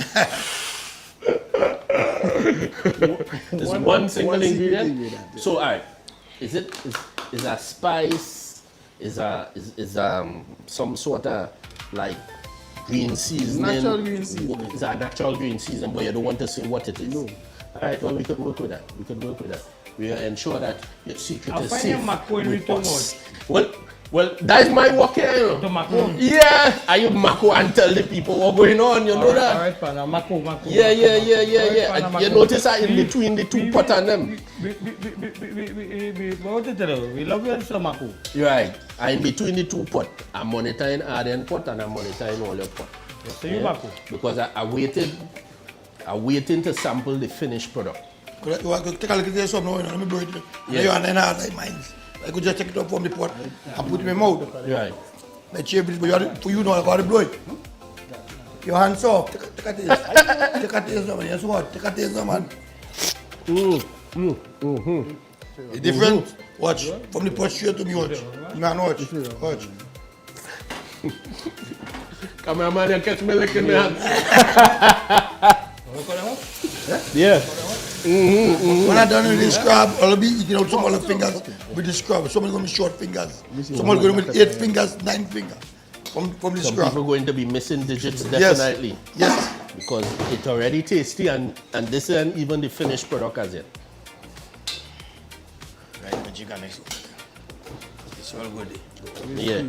It's one single secret ingredient. ingredient, yeah. So, all right, is a spice? Is some sort of like green seasoning? Natural green seasoning. It's a natural green seasoning, but you don't want to say what it is. No. All right, well, we could work with that. We will ensure that your secret I'll is find safe. your macaroni with too us. Well, that's my work here, you know. The mako. Yeah, are you Mako and tell the people what's going on? You know that? Alright, Pana. Mako. Yeah. Pana, You Mako. notice that in between the two pot and them. What did you tell you? We love you, Sir Mako. Right. And in between the two pot, I'm monitoring Arden pot and I'm monitoring all your pot. So you Mako. Because I waiting to sample the finished product. You want to take a look at this one now, let me blow it. Yeah. You and then I like mine. I could just take it up from the pot and put it in my mouth. Right. My chair, but for you know, I got to blow it. Your hands off. Take a taste. Take a taste, man. Yes, what? Take a taste, man. The difference, watch, from the pot straight to me, watch. Man, watch. Watch. Cameraman, you catch me licking my hands. Yeah. When I done with the scrub, I'll be eating out some other fingers with the scrub. Some going to be short fingers. Some going to be 8 fingers, 9 fingers from the Some scrub. people going to be missing digits, Yes. definitely. Yes. Because it's already tasty and this isn't even the finished product as yet. Right, the chicken next. It's all good. Yeah,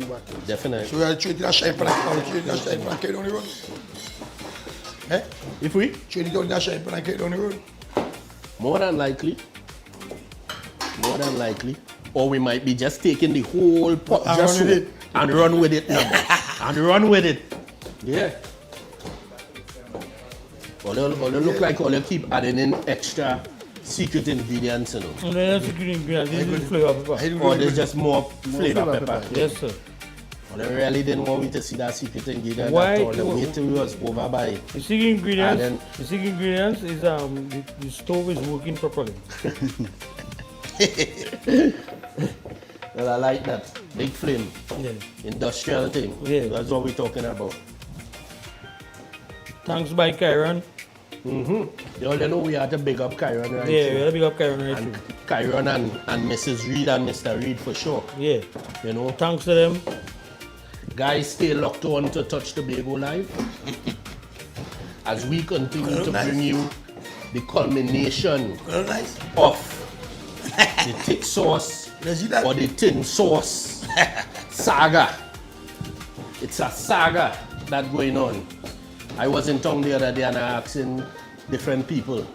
definitely. So we are treating a shine for that carry down the road. Eh? If we, Treating down that shine for that carry down the road. more than likely, or we might be just taking the whole pot And just run with so- it. and run with it now. And run with it. Yeah. Or they look like all they keep adding in extra secret ingredients, you know. And then that's the green ingredients. This is flavor pepper. Or there's just more flavor pepper. Yes, sir. Or they really didn't want me to see that secret ingredient Why- at all. They wait till we was over by. The secret ingredients, And then- the secret ingredients is the stove is working properly. Well, I like that. Big flame. Yeah. Industrial thing. Yeah. That's what we're talking about. Thanks by Kyron. You all know we had to big up Kyron, right? Yeah, we gotta big up Kyron right And too. Kyron and Mrs. Reed and Mr. Reed for sure. Yeah. You know, Thanks to them. guys, stay locked on to Touch Tobago Live as we continue to bring you the culmination Well, nice. of the thick sauce You see that? or the tin sauce saga. It's a saga that's going on. I was in town the other day and I asking different people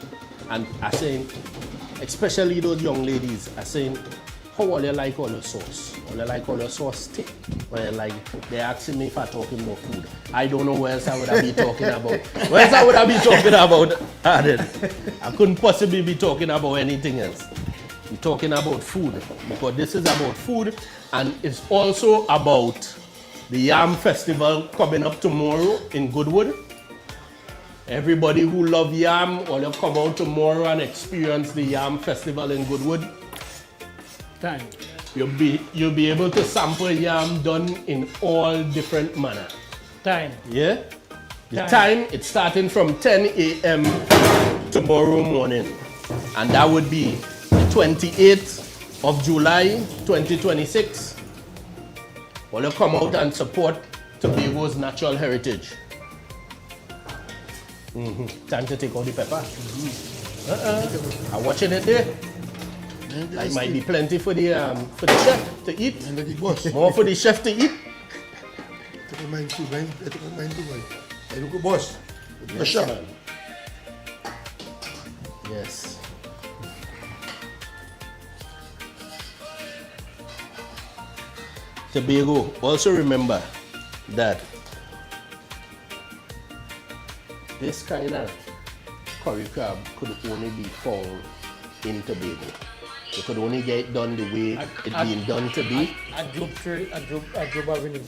and I saying, especially those young ladies, I saying, how all you like all your sauce? All you like all your sauce thick? Well, they're asking me if I'm talking about food. I don't know what else I would be talking about. What else I would be talking about? I couldn't possibly be talking about anything else. We're talking about food because this is about food and it's also about the Yam Festival coming up tomorrow in Goodwood. Everybody who love yam, all you come out tomorrow and experience the Yam Festival in Goodwood. Time. You'll be able to sample yam done in all different manner. Time. Yeah? The time, it's starting from 10 a.m. tomorrow morning. And that would be the 28th of July, 2026. Well, you come out and support Tobago's natural heritage. Time to take out the pepper. I'm watching it there. It might be plenty for the chef to eat. And look at boss. More for the chef to eat. Take mine too, man. Take mine too, man. Hey, look at boss. Your shot. man. Yes. Tobago, also remember that this kind of curry crab could only be found in Tobago. You could only get it done the way it's being done to be At Job Avenue.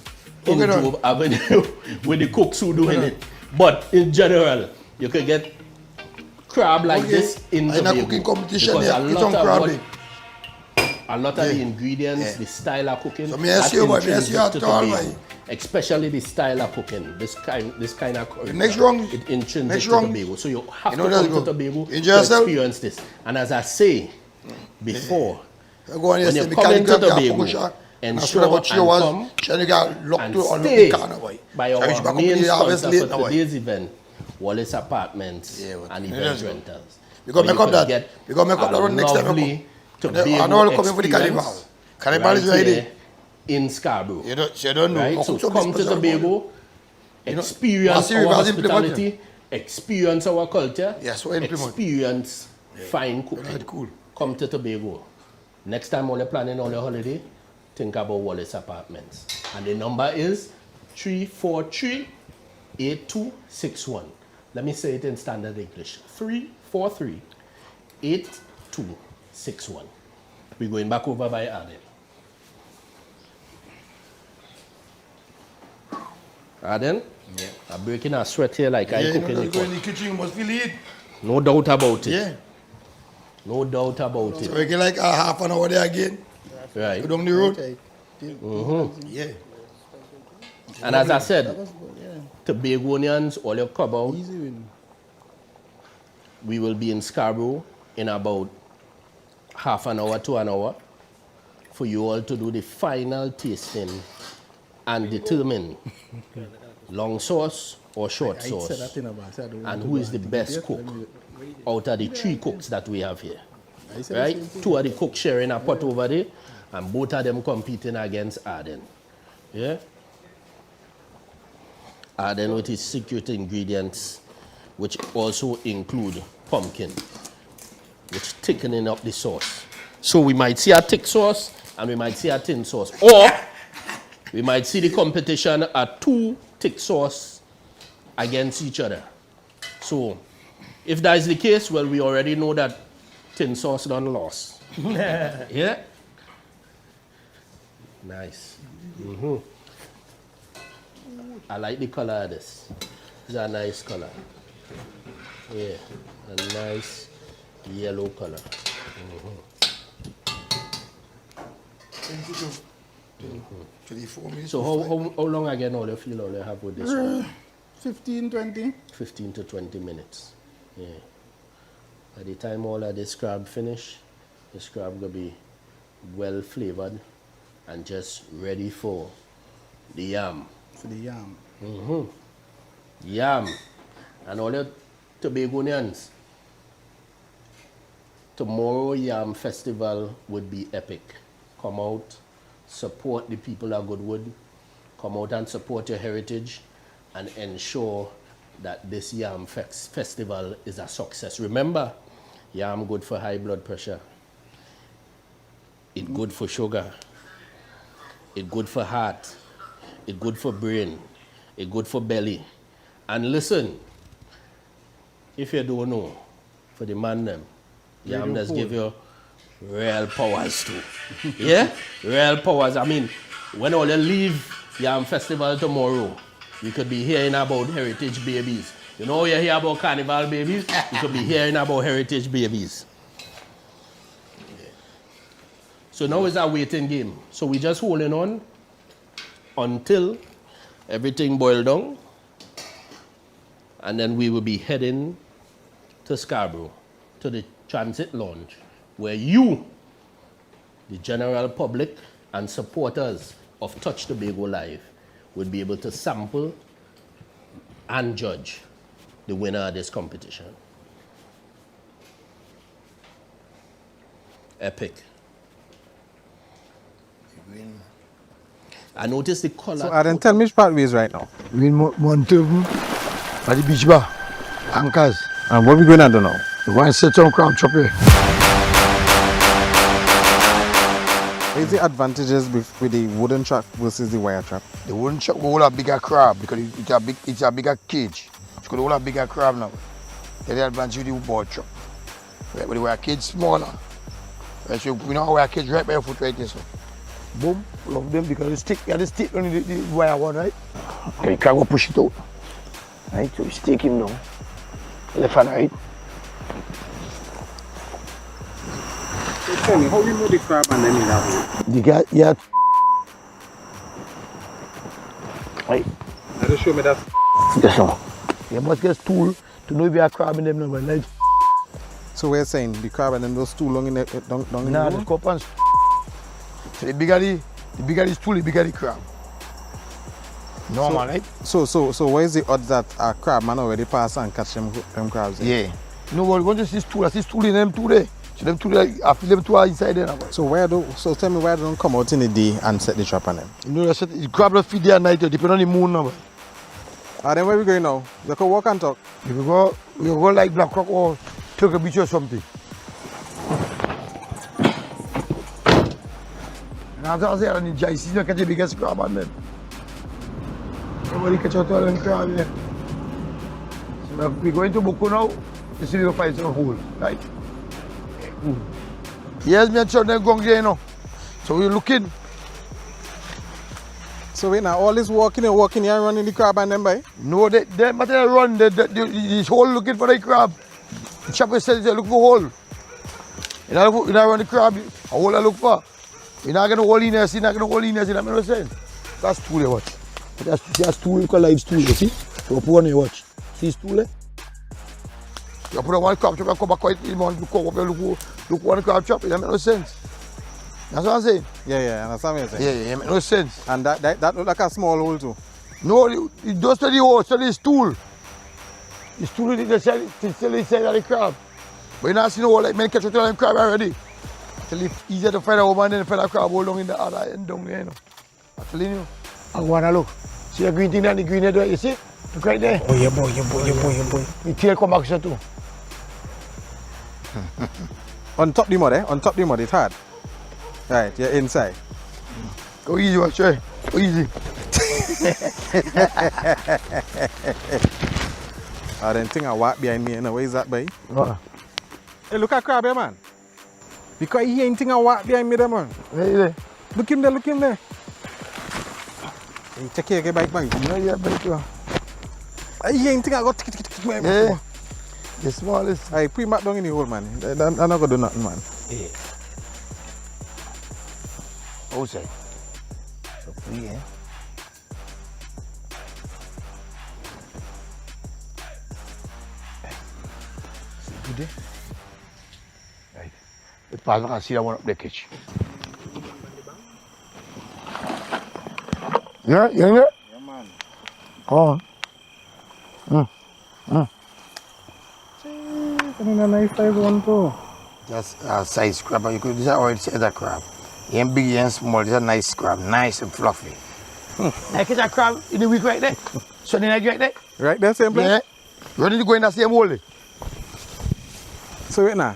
in Okay, Job Avenue with the cooks who doing it. But in general, you could get crab like Okay. this in In a Tobago. cooking competition, Because yeah, it's on crab day. a lot of the Yeah. ingredients, Yeah. the style of cooking, So me ask that's you, boy, me ask intrinsic you at to all, Tobago. boy. Especially the style of cooking, this kind of curry. Next crab, round. It intrinsic Next to round. Tobago. So you have You know to that's come to good. Tobago Enjoy to yourself. experience this. And as I say before, I go on when you yesterday, come into Tobago, ensure ensure about and 3 hours, come and you got locked and to on stay the corner, boy. by So you our should back up main in the harvest sponsor late for now, boy. today's event, Wallace Apartments Yeah, but and it Event is good. Rentals. We gonna where make up could that. get We gonna make up a that one next time we lovely come. Tobago I know coming for the experience carnival. Carnival is right ready. here in Scarborough. You don't know. Right? How So come come to special Tobago, about it? experience Massive our rivers in Plymouth, hospitality, experience our culture, Yes, we're in Plymouth. experience fine cooking. Right, cool. Come to Tobago. Next time when you're planning on your holiday, think about Wallace Apartments. And the number is 343-8261. Let me say it in standard English. 343-8261. We're going back over by Adel. Arden? Yeah. I'm breaking a sweat here like I cook in the go in pot. the kitchen, you must feel it. No doubt about it. Yeah. No doubt about So it. we get like a half an hour there again. Right. Go down the road. Okay. Yeah. And as I said, That was good, yeah. Tobagonians, all your come out. Easy win. We will be in Scarborough in about half an hour to an hour for you all to do the final tasting and determine long sauce or short I said sauce that in about, I don't want and to who go is the into best debate. cook Let me- out of the 3 cooks that we have here. I said the Right? same thing. 2 of the cooks sharing a pot over there and both of them competing against Arden. Yeah? Arden with his secret ingredients, which also include pumpkin, which thickening up the sauce. So we might see a thick sauce and we might see a thin sauce. Or we might see the competition at 2 thick sauce against each other. So if that is the case, well, we already know that thin sauce done lost. Yeah? Nice. I like the color of this. It's a nice color. Yeah, a nice yellow color. 24 minutes. So how long again all you feel all you have with this one? 15, 20. 15 to 20 minutes. Yeah. By the time all of this crab finish, this crab gonna be well flavored and just ready for the yam. For the yam. Yam. And all your Tobagonians. Tomorrow Yam Festival would be epic. Come out, support the people of Goodwood, come out and support your heritage and ensure that this Yam Festival is a success. Remember, yam good for high blood pressure. It good for sugar. It good for heart. It good for brain. It good for belly. And listen, if you don't know, for the man them, yam just give you real powers too. Yeah? Real powers. I mean, when all you leave Yam Festival tomorrow, you could be hearing about heritage babies. You know you hear about carnival babies? You could be hearing about heritage babies. So now it's a waiting game. So we just holding on until everything boils down. And then we will be heading to Scarborough, to the transit lounge, where you, the general public and supporters of Touch Tobago Live, would be able to sample and judge the winner of this competition. Epic. I noticed the color. So Arden, tell me which part we is right now. We in Montevin at the beach bar, Anchors. And what we going to do now? We want to set some crab chop here. What is the advantages with the wooden trap versus the wire trap? The wooden chop will hold a bigger crab because it's a bigger cage. It's going to hold a bigger crab now. That's the advantage with the board chop. Right, but the wire cage smaller. Right, so we know how wire cage right by your foot right there. So. Boom, love them because it's stick. You have the stick on the wire one, right? Okay, you can't go push it out. Right, so you stick him now. Left and right. So tell me, how you move the crab and then you have it? The guy, yeah. Right. Now just show me that. Yes, sir. You must get stool to know if you are crab in them now, but like. So we're saying the crab and then those two long in the down in Nah, the the room? cup and so the bigger the stool, the bigger the crab. Normal, right? So what is the odds that a crab man already pass and catch them crabs? Yeah. No, but when you see stool, I see stool in them two there. So them two there, I feel them two are inside there now. So tell me why they don't come out in the day and set the trap on them? You know, the crab don't feed there at night, depending on the moon now. And then where we going now? You can walk and talk. If you go like Black Rock or Turkey Beach or something. And after I say, on the dry season, catch the biggest crab on them. Nobody catch out all them crab here. So we're going to Boko now, you see we find some hole, right? Yes, me and Sean, they're going there now. So we're looking. So wait now, all this walking and running the crab and them by? No, they matter run. This hole looking for the crab. The chopper says they look for hole. You know run the crab. A hole I look for. You're not gonna hole in there. You're not gonna hole in there. That makes no sense. That's tool you watch. That's tool. Look at live tool. You see? So put on your watch. See this tool? You put on one crab chop and come back quite in one. Look one crab chop. That makes no sense. That's what I'm saying. Yeah, understand what you're saying? Yeah, it makes no sense. And that look like a small hole too. No, it does study hole, study his tool. His tool is still inside of the crab. But you not see no hole like men catch a them crab already. It's easier to find a woman than to find a crab hole down in the other end down there, you know. I'm telling you. I want to look. See the green thing and the green head there, you see? Look right there. Oh, yeah, boy. The tail come back so too. On top the mud, it's hard. Right, you're inside. Go easy, watch right. Go easy. I didn't think I walk behind me, you know. Where is that, boy? What? Hey, look at crab here, man. Because he ain't think I walk behind me there, man. There. Look him there. Hey, check here, get back, man. Yeah, back you. He ain't think I got tick. Yeah. The smallest. Hey, put him back down in the hole, man. I'm not gonna do nothing, man. Yeah. Outside. So free, eh? See good there? Right. The pass can see that one up the catch. Yeah, you in there? Yeah, man. Oh. A nice size one too. That's a size crab. You could decide already say that crab. He ain't big, he ain't small. This is a nice crab, nice and fluffy. I catch that crab in the week right there. Sunday night right there. Right there, same place? Yeah. You ready to go in that same hole? So wait now,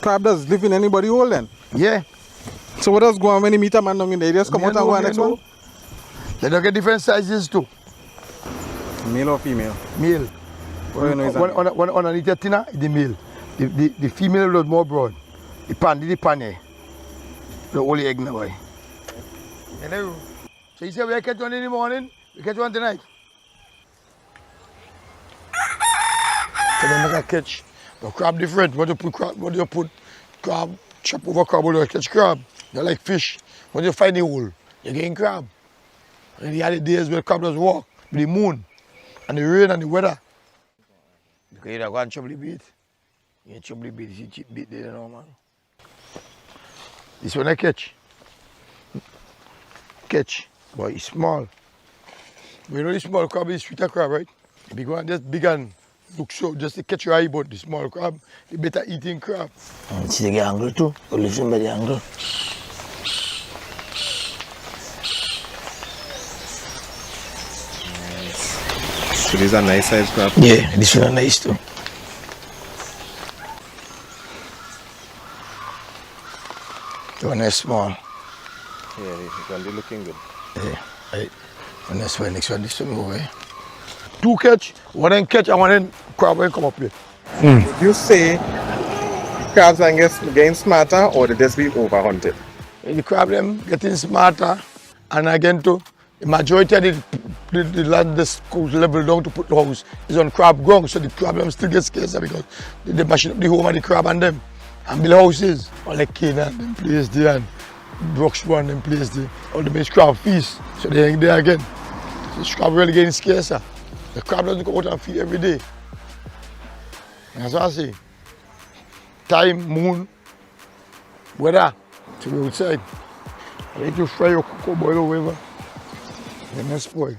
crab does live in anybody's hole then? Yeah. So what does go on when you meet a man down in there? You just come out and go on next one? They don't get different sizes too. Male or female? Male. What do you know is that? One underneath the thinner is the male. The female was more broad. The pan here. The only egg now, boy. Hello. So you say we catch one in the morning, we catch one tonight. So then make a catch. The crab different. What do you put crab, chop over crab, or catch crab. They're like fish. When you find the hole, you're getting crab. And the other days where crab does walk with the moon and the rain and the weather. Because you don't go and chop the bait. You ain't chop the bait, you see cheap bait there, you know, man. This one I catch. But it's small. But you know the small crab is sweeter crab, right? The big one just big and look so just to catch your eye, but the small crab, the better eating crab. And see they get angry too. You listen by the angle. So these are nice size crab? Yeah, this one is nice too. The one is small. Yeah, they're looking good. Yeah, right. And that's why next one, this one over here. Two catch, one end catch and one end crab will come up here. Would you say crabs are getting smarter or they just be over hunted? The crab them getting smarter, and again too, the majority of the land that's level down to put the house is on crab ground, so the crab them still get scarcer because they machine up the home of the crab and them and build houses. All like Canaan, them place there, and Broxburn, them place there. All the best crab feast, so they hang there again. So the crab really getting scarcer. The crab doesn't come out and feed every day. That's what I say. Time, moon, weather, to be outside. I like to fry or cook or boil or whatever. They're not spoil.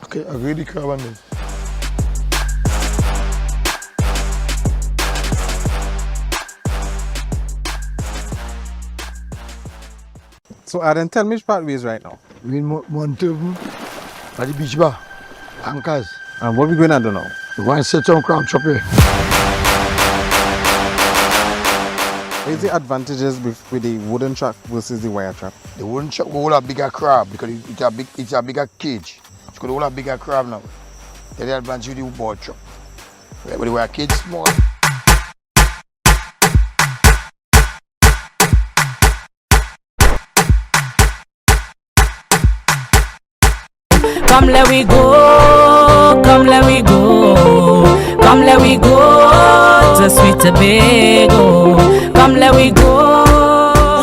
Okay, I really crab on them. So Aden, tell me which part we is right now. We in Montauban at the beach bar, anchors. And what we going to do now? We want to set some crab chop here. What is the advantages with the wooden trap versus the wire trap? The wooden trap will hold a bigger crab because it's a bigger cage. It's going to hold a bigger crab now. That's the advantage with the board trap. Right, but the wire cage small. Come let we go, come let we go, come let we go to sweet Tobago. Come let we go.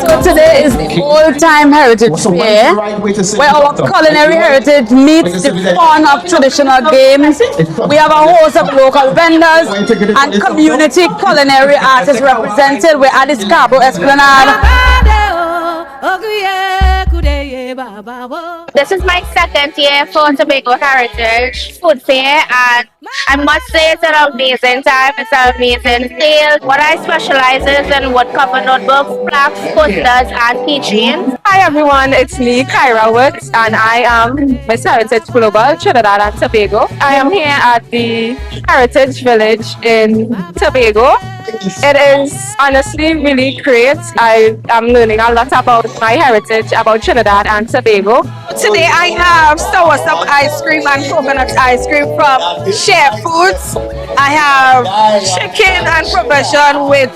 So today is the old-time heritage fair, where our culinary heritage meets the fun of traditional games. We have a host of local vendors and community culinary artists represented. We're at the Scarborough Esplanade. This is my second year for Tobago Heritage Food Fair, and I must say it's an amazing time. It's an amazing sale. What I specialize in wood cover notebooks, plaques, posters, and keychains. Hi everyone, it's me, Kyra Woods, and I am Miss Heritage Global Trinidad and Tobago. I am here at the Heritage Village in Tobago. It is honestly really great. I am learning a lot about my heritage, about Trinidad and Tobago. Today I have soursop ice cream and coconut ice cream from Chef Foods. I have chicken and provision with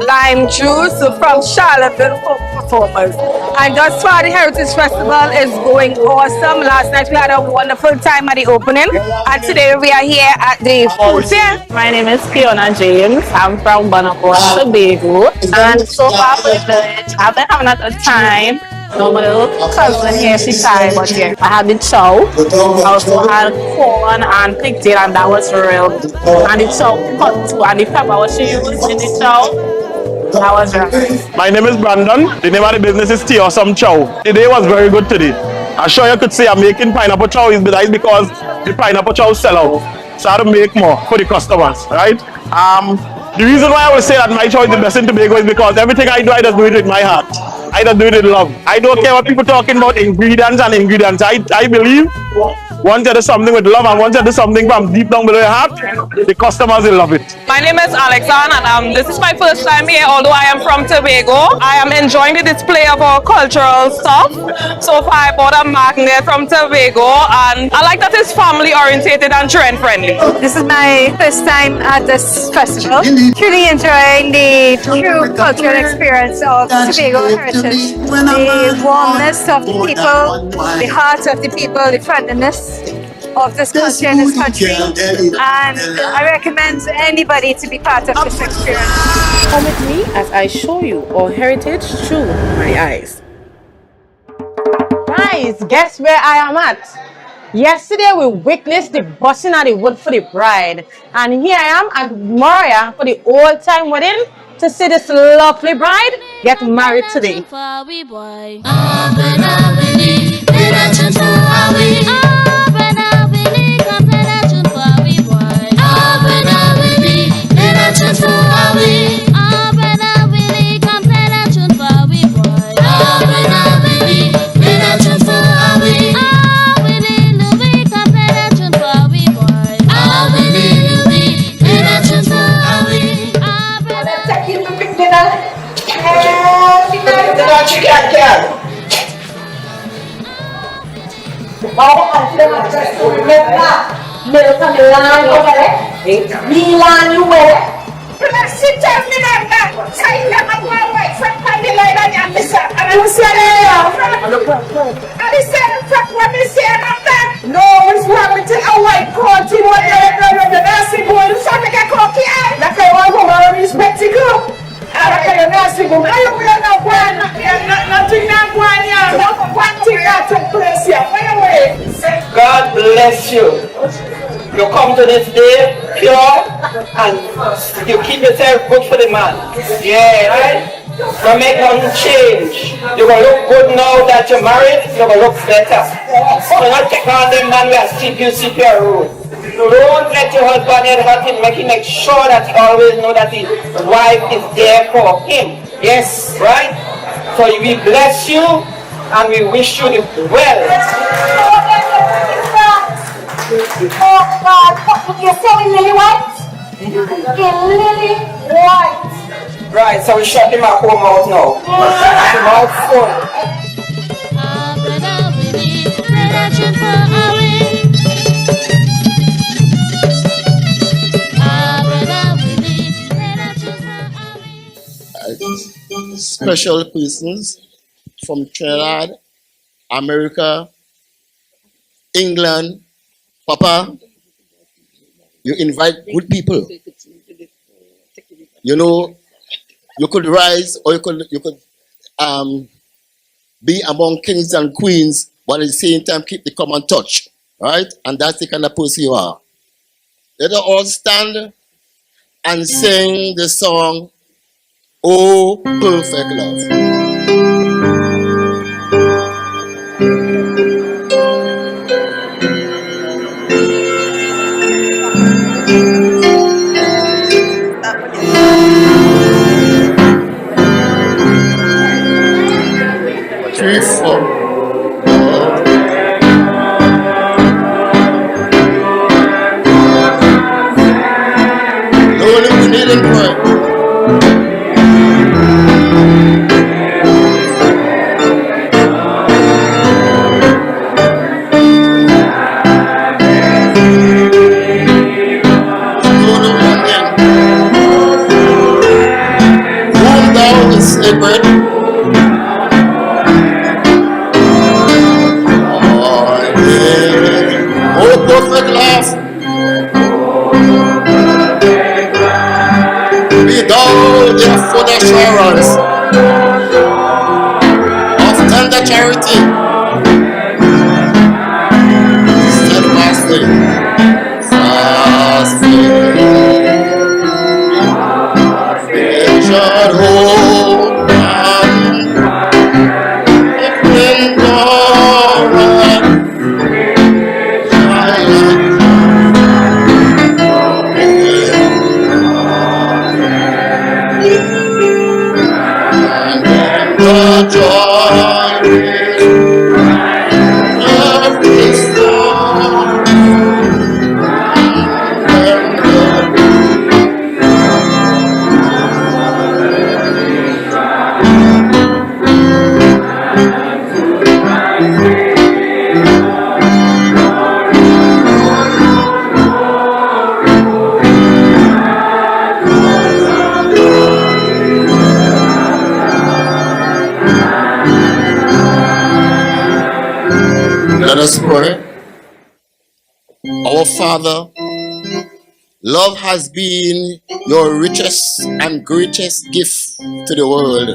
lime juice from Charlottesville Performers. And thus far the Heritage Festival is going awesome. Last night we had a wonderful time at the opening, and today we are here at the food fair. My name is Fiona James. I'm from Bonacoa, Tobago, and so far for the village, I've been having a good time. My little cousin here, she died, but yeah, I had the chow. I also had corn and pigtail, and that was real. And the chow cut too, and the pepper what she used in the chow, that was real nice. My name is Brandon. The name of the business is Tea Awesome Chow. Today was very good today. I'm sure you could say I'm making pineapple chow is because the pineapple chow sell out. So I have to make more for the customers, right? The reason why I will say that my chow is the best in Tobago is because everything I do, I just do it with my heart. I just do it with love. I don't care what people talking about ingredients. I believe once you do something with love and once you do something from deep down below your heart, the customers will love it. My name is Alexandra, and this is my first time here, although I am from Tobago. I am enjoying the display of our cultural stuff. So far I bought a magnet from Tobago, and I like that it's family orientated and trend friendly. This is my first time at this festival. Truly enjoying the true cultural experience of Tobago heritage. The warmness of the people, the heart of the people, the friendliness of this culture and this country. And I recommend anybody to be part of this experience. Come with me as I show you our heritage through my eyes. Guys, guess where I am at? Yesterday we witnessed the busting of the wood for the bride, and here I am at Moria for the old-time wedding to see this lovely bride get married today. God bless you. You come to this day pure and you keep yourself good for the man. Yeah, right? You make one change. You're going to look good now that you're married, you're going to look better. So not take on them man who has keep your road. Don't let your husband make sure that he always know that his wife is there for him. Yes, right? So we bless you and we wish you well. Oh God, you're selling lily white? Lily white. Right, so we shut him at home out now. Shut him out full. Special persons from Trinidad, America, England, Papa, you invite good people. You know, you could rise or you could be among kings and queens, but at the same time keep the common touch, right? And that's the kind of person you are. Let us all stand and sing the song, Oh Perfect Love. Three, four. Lord, we need and pray. Whom thou is sacred. Oh, perfect love, be thou their full assurance of tender charity, steadfastly, they shall hold and open door. The joy of this Lord, let us pray. Our Father, love has been your richest and greatest gift to the world.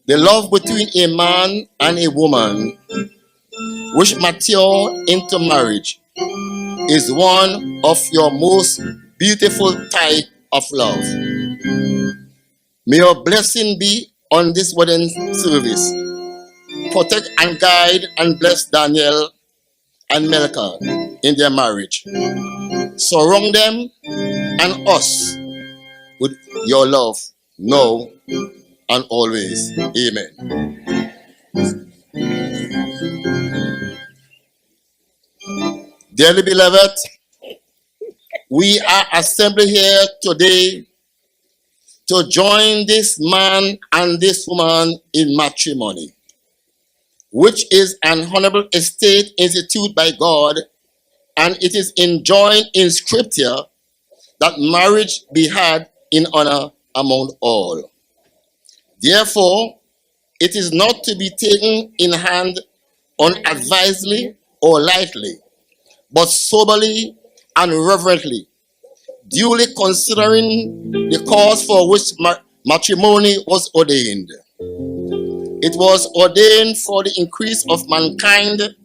The love between a man and a woman, which mature into marriage, is one of your most beautiful type of love. May your blessing be on this wedding service. Protect and guide and bless Daniel and Melka in their marriage. Surround them and us with your love now and always. Amen. Dearly beloved, we are assembled here today to join this man and this woman in matrimony, which is an honorable estate instituted by God, and it is enjoined in Scripture that marriage be had in honor among all. Therefore, it is not to be taken in hand unadvisedly or lightly, but soberly and reverently, duly considering the cause for which matrimony was ordained. It was ordained for the increase of mankind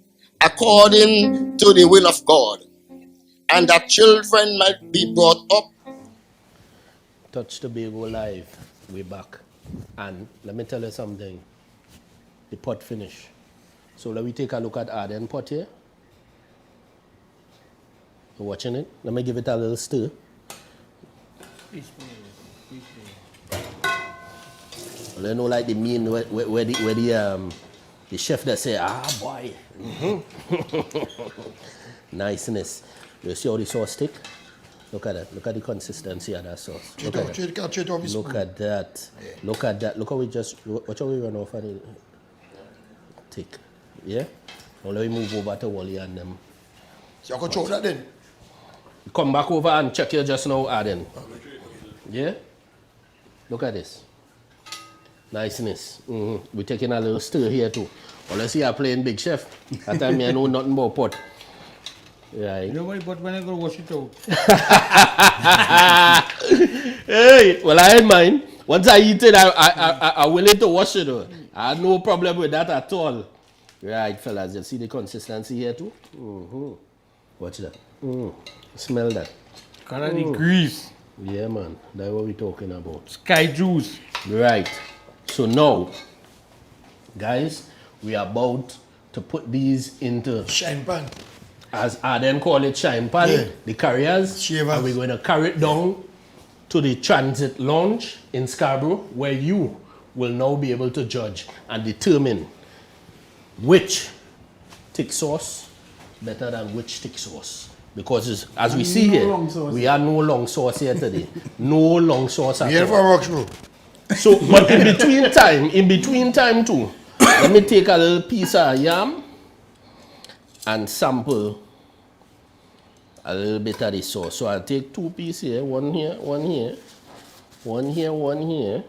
according to the will of God, and that children might be brought up. Touch Tobago Live, we're back. And let me tell you something. The pot finish. So let me take a look at Arden pot here. You watching it? Let me give it a little stir. You know, like the mean where the chef that say, ah boy. Niceness. You see how the sauce stick? Look at that. Look at the consistency of that sauce. Look at that. Look at that. Look at that. Look how we just watch how we run off of the thick. Yeah? Now let me move over to Wally and them. So you can chop that then? Come back over and check here just now, Arden. Yeah? Look at this. Niceness. We're taking a little stir here too. Unless you are playing Big Chef. That time I know nothing about pot. Right. Nobody but when I go wash it out. Hey, well I ain't mind. Once I eat it, I'm willing to wash it. I have no problem with that at all. Right, fellas, you see the consistency here too? Mm-hmm. Watch that. Smell that. Color the grease. Yeah, man. That's what we're talking about. Sky juice. Right. So now, guys, we are about to put these into Shine pan. as Arden call it, shine pan, Yeah. the carriers. Shavers. And we're going to carry it down to the transit lounge in Scarborough, where you will now be able to judge and determine which thick sauce better than which thick sauce. Because as we see here, we have no long sauce here today. No long sauce at Here all. for works, bro. So, but in between time too, let me take a little piece of yam and sample a little bit of the sauce. So I'll take 2 pieces here, one here, one here, one here, one here.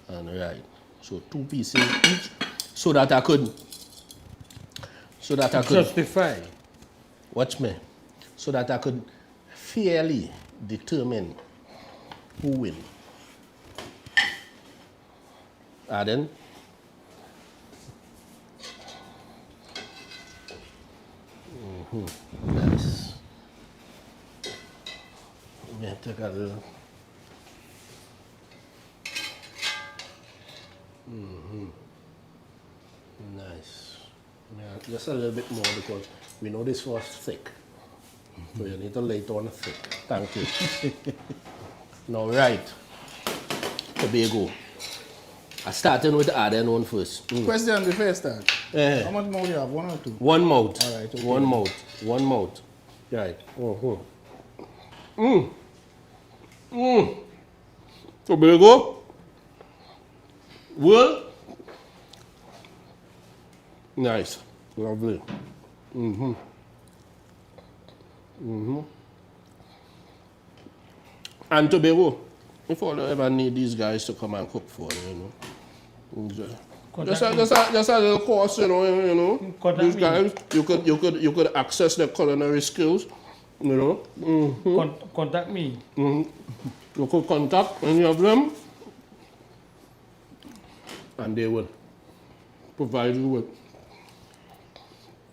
And right. So 2 pieces each. So that I could Justify. watch me. So that I could fairly determine who wins. Arden. Nice. Yeah, take a little. Nice. Yeah, just a little bit more because we know this was thick. So you need to lay it on thick. Thank you. Now, right. Tobago. I started with the Arden one first. Question before you start. Eh. How much more you have? 1 or 2? One mouth. All right, okay. One mouth. One mouth. Right. Tobago. Well. Nice. Lovely. And Tobago, if you ever need these guys to come and cook for you, just a little course, you know. These guys, you could access their culinary skills, you know. Contact me. You could contact any of them, and they will provide you with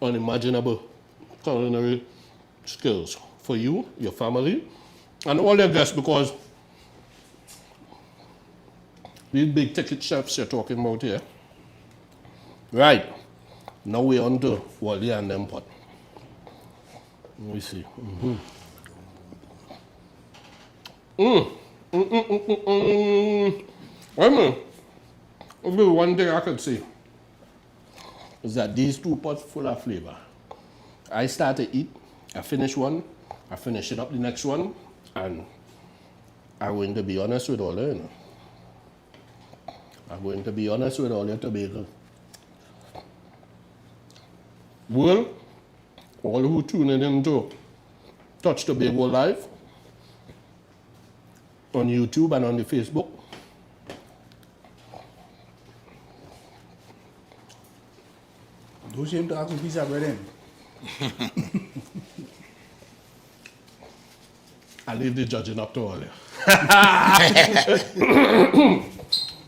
unimaginable culinary skills for you, your family, and all your guests, because these big ticket chefs you're talking about here. Right. Now we're on to Wally and them pot. Let me see. Wait a minute. Only one thing I could say is that these 2 pots full of flavor. I start to eat, I finish one, I finish it up the next one, and I'm going to be honest with all you know. I'm going to be honest with all your Tobago. Well, all who tune in into Touch Tobago Live on YouTube and on the Facebook, Don't shame to ask for piece of bread in. I leave the judging up to all you.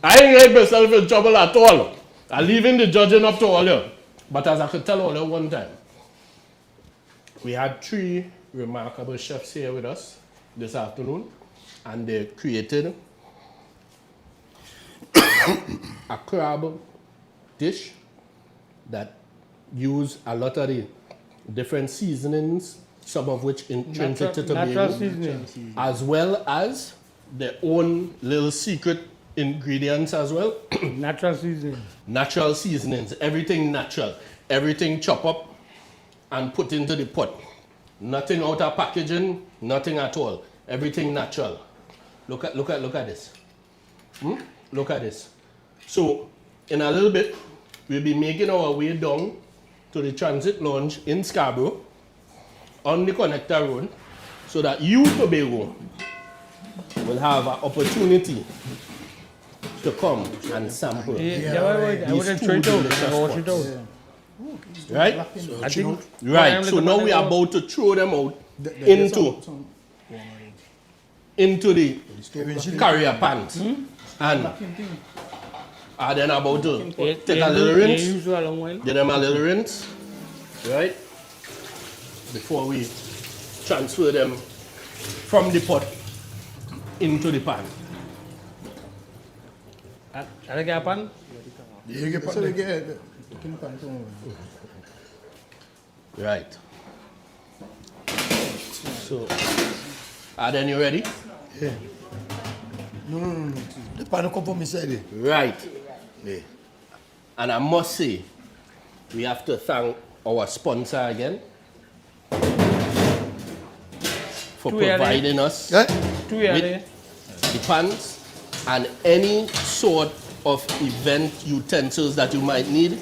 I ain't get myself in trouble at all. I'm leaving the judging up to all you. But as I could tell all you one time, we had 3 remarkable chefs here with us this afternoon, and they created a crab dish that used a lot of the different seasonings, some of which intrinsic to Natural Tobago, seasoning. as well as their own little secret ingredients as well. Natural seasoning. Natural seasonings, everything natural, everything chop up and put into the pot. Nothing out of packaging, nothing at all. Everything natural. Look at this. Look at this. So in a little bit, we'll be making our way down to the transit lounge in Scarborough on the connector road, so that you, Tobago, will have an opportunity to come and sample. I wouldn't throw it out. I wash it out. Right? I think. Right. So now we are about to throw them out into the carrier pants. And are then about to take a little rinse. Give them a little rinse. Right? Before we transfer them from the pot into the pan. Ada ke pan? Right. So, are then you ready? Yeah. No. The pan come from inside. Right. Yeah. And I must say, we have to thank our sponsor again for providing us with the pans and any sort of event utensils that you might need.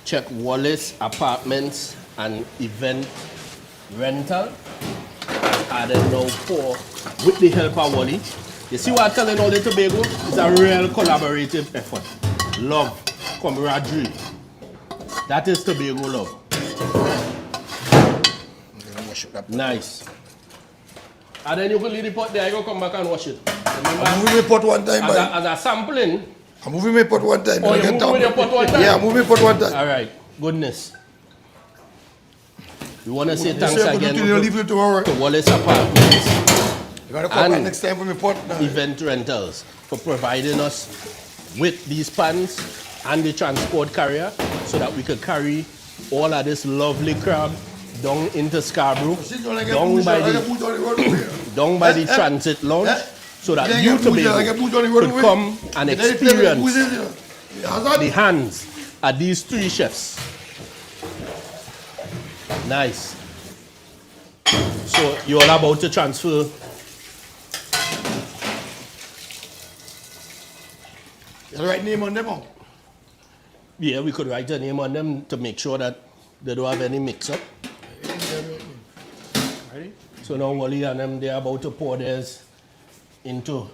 Check Wallace Apartments and Event Rental. And then now for, with the help of Wally. You see what I'm telling all the Tobago? It's a real collaborative effort. Love, camaraderie. That is Tobago love. Nice. And then you can leave the pot there, you go come back and wash it. I'm moving my pot one time. As a sampling. I'm moving my pot one time. Oh, you're moving your pot one time? Yeah, I'm moving my pot one time. All right. Goodness. We want to say thanks again to Wallace Apartments You gotta come back next time for my pot now. Event Rentals for providing us with these pans and the transport carrier so that we could carry all of this lovely crab down into Scarborough, down by the transit lounge, so that you Tobago could come and experience the hands of these three chefs. Nice. So you're all about to transfer. You write name on them, huh? Yeah, we could write a name on them to make sure that they don't have any mix-up. Ready? So now Wally and them, they're about to pour theirs into.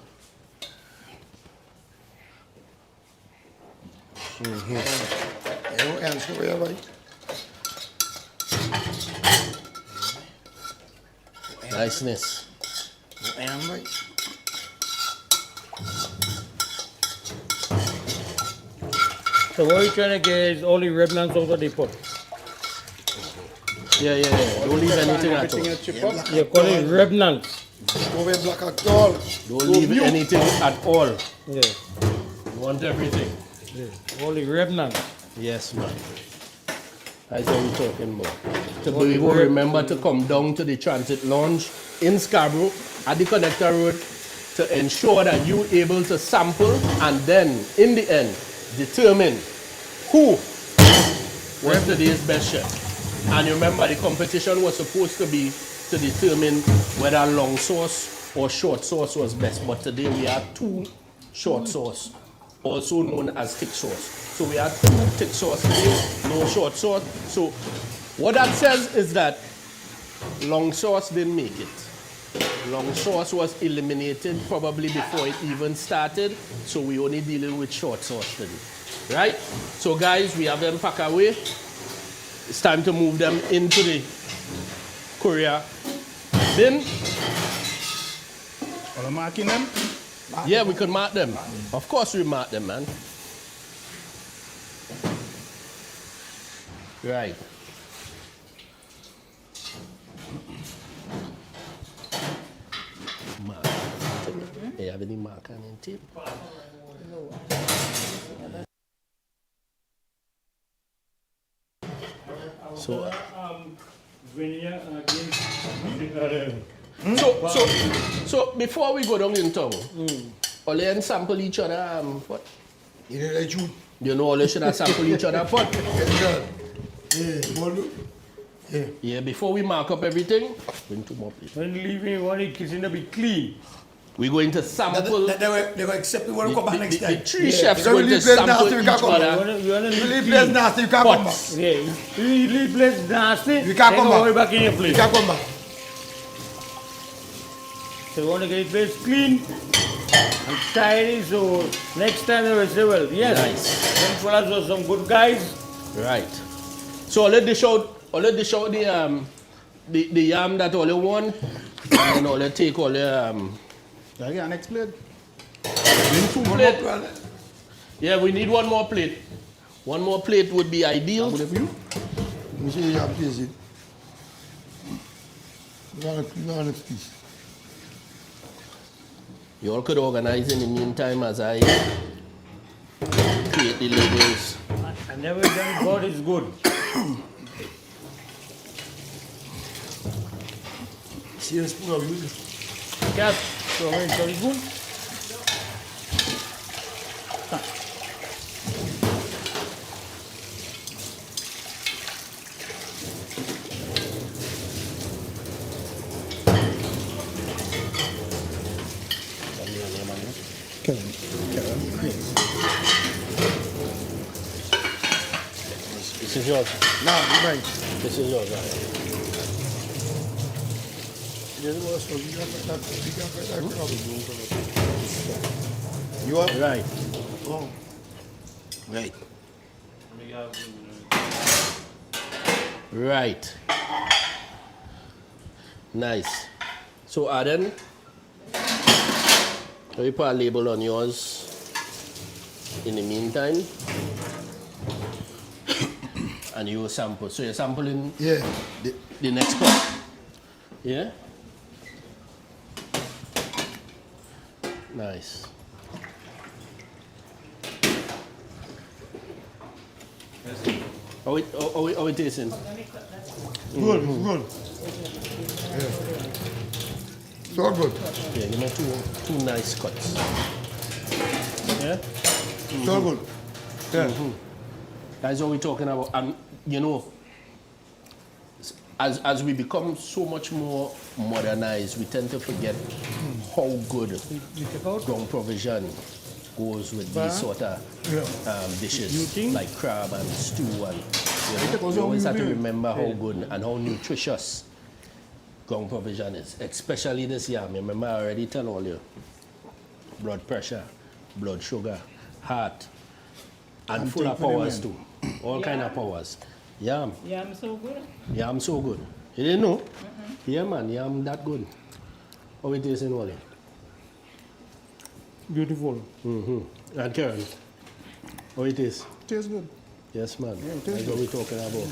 Niceness. So what you're trying to get is all the remnants out of the pot. Yeah. Don't leave anything at all. You call it remnants. Don't leave anything at all. Yeah. You want everything. Yeah. All the remnants. Yes, man. That's what we're talking about. So we will remember to come down to the transit lounge in Scarborough at the connector road to ensure that you're able to sample and then, in the end, determine who was today's best chef. And remember, the competition was supposed to be to determine whether long sauce or short sauce was best. But today we had two short sauce, also known as thick sauce. So we had two thick sauce today, no short sauce. So what that says is that long sauce didn't make it. Long sauce was eliminated probably before it even started. So we only dealing with short sauce today. Right? So guys, we have them packed away. It's time to move them into the courier bin. Are you marking them? Yeah, we could mark them. Of course we mark them, man. Right. Mark. Do you have any marker and tape? So, so before we go down in town, all you sample each other what? You know all you should have sample each other pot? Yeah, before we mark up everything, bring two more please. When leaving, one is kitchen to be clean. We're going to sample. They will accept it when we come back next time. The three chefs going to sample each other. You want to leave place nasty, you can't come back. Yeah, you leave place nasty, you can't come back in your place. You can't come back. So you want to get the place clean, and tiny, so next time they will say, well, yes, Nice. them fellas were some good guys. Right. So I'll dish out the yam that all you want, and then I'll take all the Yeah, next plate. two plate. Yeah, we need one more plate. One more plate would be ideal. Let me see the yam taste it. Next piece. You all could organize in the meantime as I create the labels. I never done God is good. Serious spoon of you. Yes, so very good. This is yours. No, right. This is yours. You are? Right. Oh. Right. Right. Nice. So Aden, let me put a label on yours in the meantime. And you will sample. So you're sampling the next pot. Yeah? Nice. How it tasting? Good, good. Yeah. So good. Yeah, give me two nice cuts. Yeah? So good. Yeah. That's what we're talking about. And you know, as we become so much more modernized, we tend to forget how good ground provision goes with these sort of dishes like crab and stew. And you always have to remember how good and how nutritious ground provision is, especially this yam. Remember, I already tell all you, blood pressure, blood sugar, heart, and full of powers too. All kind of powers. Yam. Yam so good. Yam so good. You didn't know? Yeah, man, yam that good. How it is in Wally? Beautiful. And Karen, how it is? Tastes good. Yes, man. Yeah, it That's tastes what good. we're talking about.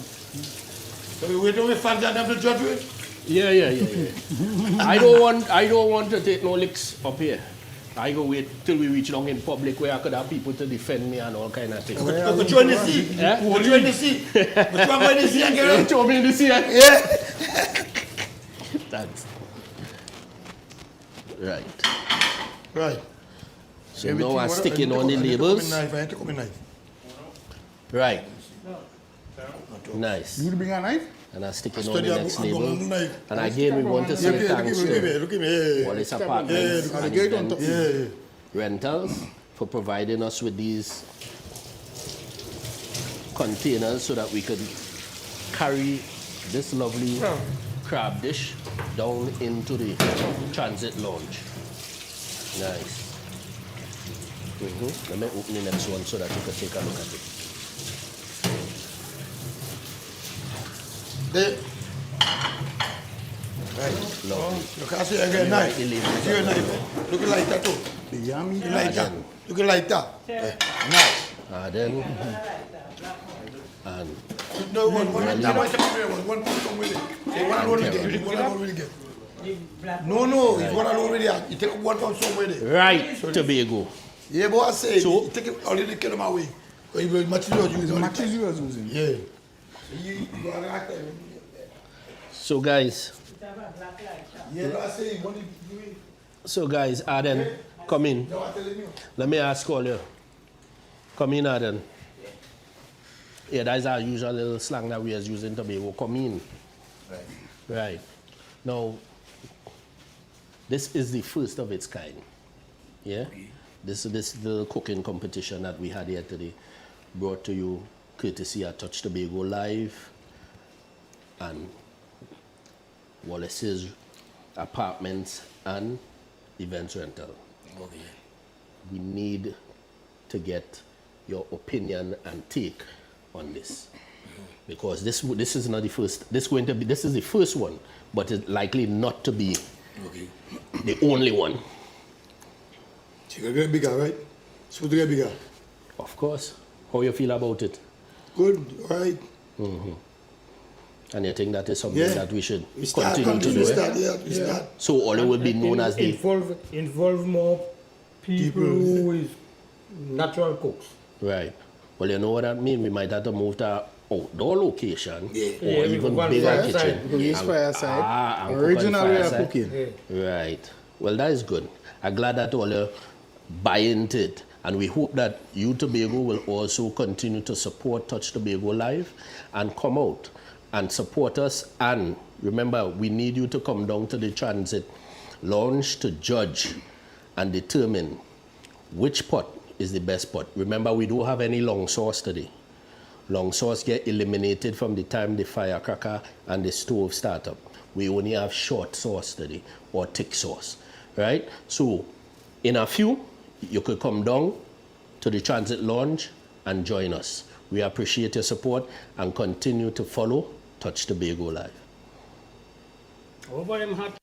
So we wait till we find out them to judge it? Yeah. I don't want to take no licks up here. I go wait till we reach down in public where I could have people to defend me and all kind of things. But you in the sea. But you in the sea. But you are in the sea again. You throw me in the sea. Yeah. That's right. Right. So Everything now I'm what- sticking I on the need to labels. I need to come in knife. Right. Nice. You bring a knife? And I'm sticking on Study the and next go- and go label. on the knife. And again, we want to say thanks Look at to me. Yeah. Wallace Yeah, Apartments look at and the gate on top. Events Rentals for providing us with these containers so that we could carry this lovely crab dish down into the transit lounge. Nice. Let me open the next one so that you can take a look at it. There. Right. Lovely. Look, I see again knife. See your knife. Look like that too. The yummy. Like that. Look like that. Nice. Then, and No, one come with it. Say one alone with it. One alone with it. No, it's one alone with it. You take one pound some with it. right, Tobago. Yeah, but I say, So- you take it only the kill them away. Because you material using. Matches you was using. Yeah. You are like that. So guys, Yeah, but I say, you want to do it. Aden, come in. No, I'm telling you. Let me ask all you. Come in, Aden. Yeah, that's our usual little slang that we are using to be. Come in. Right. Now, this is the first of its kind. Yeah? This little cooking competition that we had here today, brought to you courtesy of Touch Tobago Live and Wallace's Apartments and Events Rental. we need to get your opinion and take on this, because this is not the first. This is the first one, but it's likely not to be the only one. It's gonna get bigger, right? It's supposed to get bigger. Of course. How you feel about it? Good, all right. And you think that is something that we should We start, continue to do? we start. So all it will be known as the involve more people who is natural cooks. right. Well, you know what that means. We might have to move to an outdoor location or Yeah, even one bigger fireside. kitchen. We use And- fireside. and cook on Original way of fireside. cooking. Right. Well, that is good. I'm glad that all you buy into it. And we hope that you, Tobago, will also continue to support Touch Tobago Live and come out and support us. And remember, we need you to come down to the transit lounge to judge and determine which pot is the best pot. Remember, we don't have any long sauce today. Long sauce get eliminated from the time the firecracker and the stove start up. We only have short sauce today, or thick sauce, right? So in a few, you could come down to the transit lounge and join us. We appreciate your support and continue to follow Touch Tobago Live. Over them hot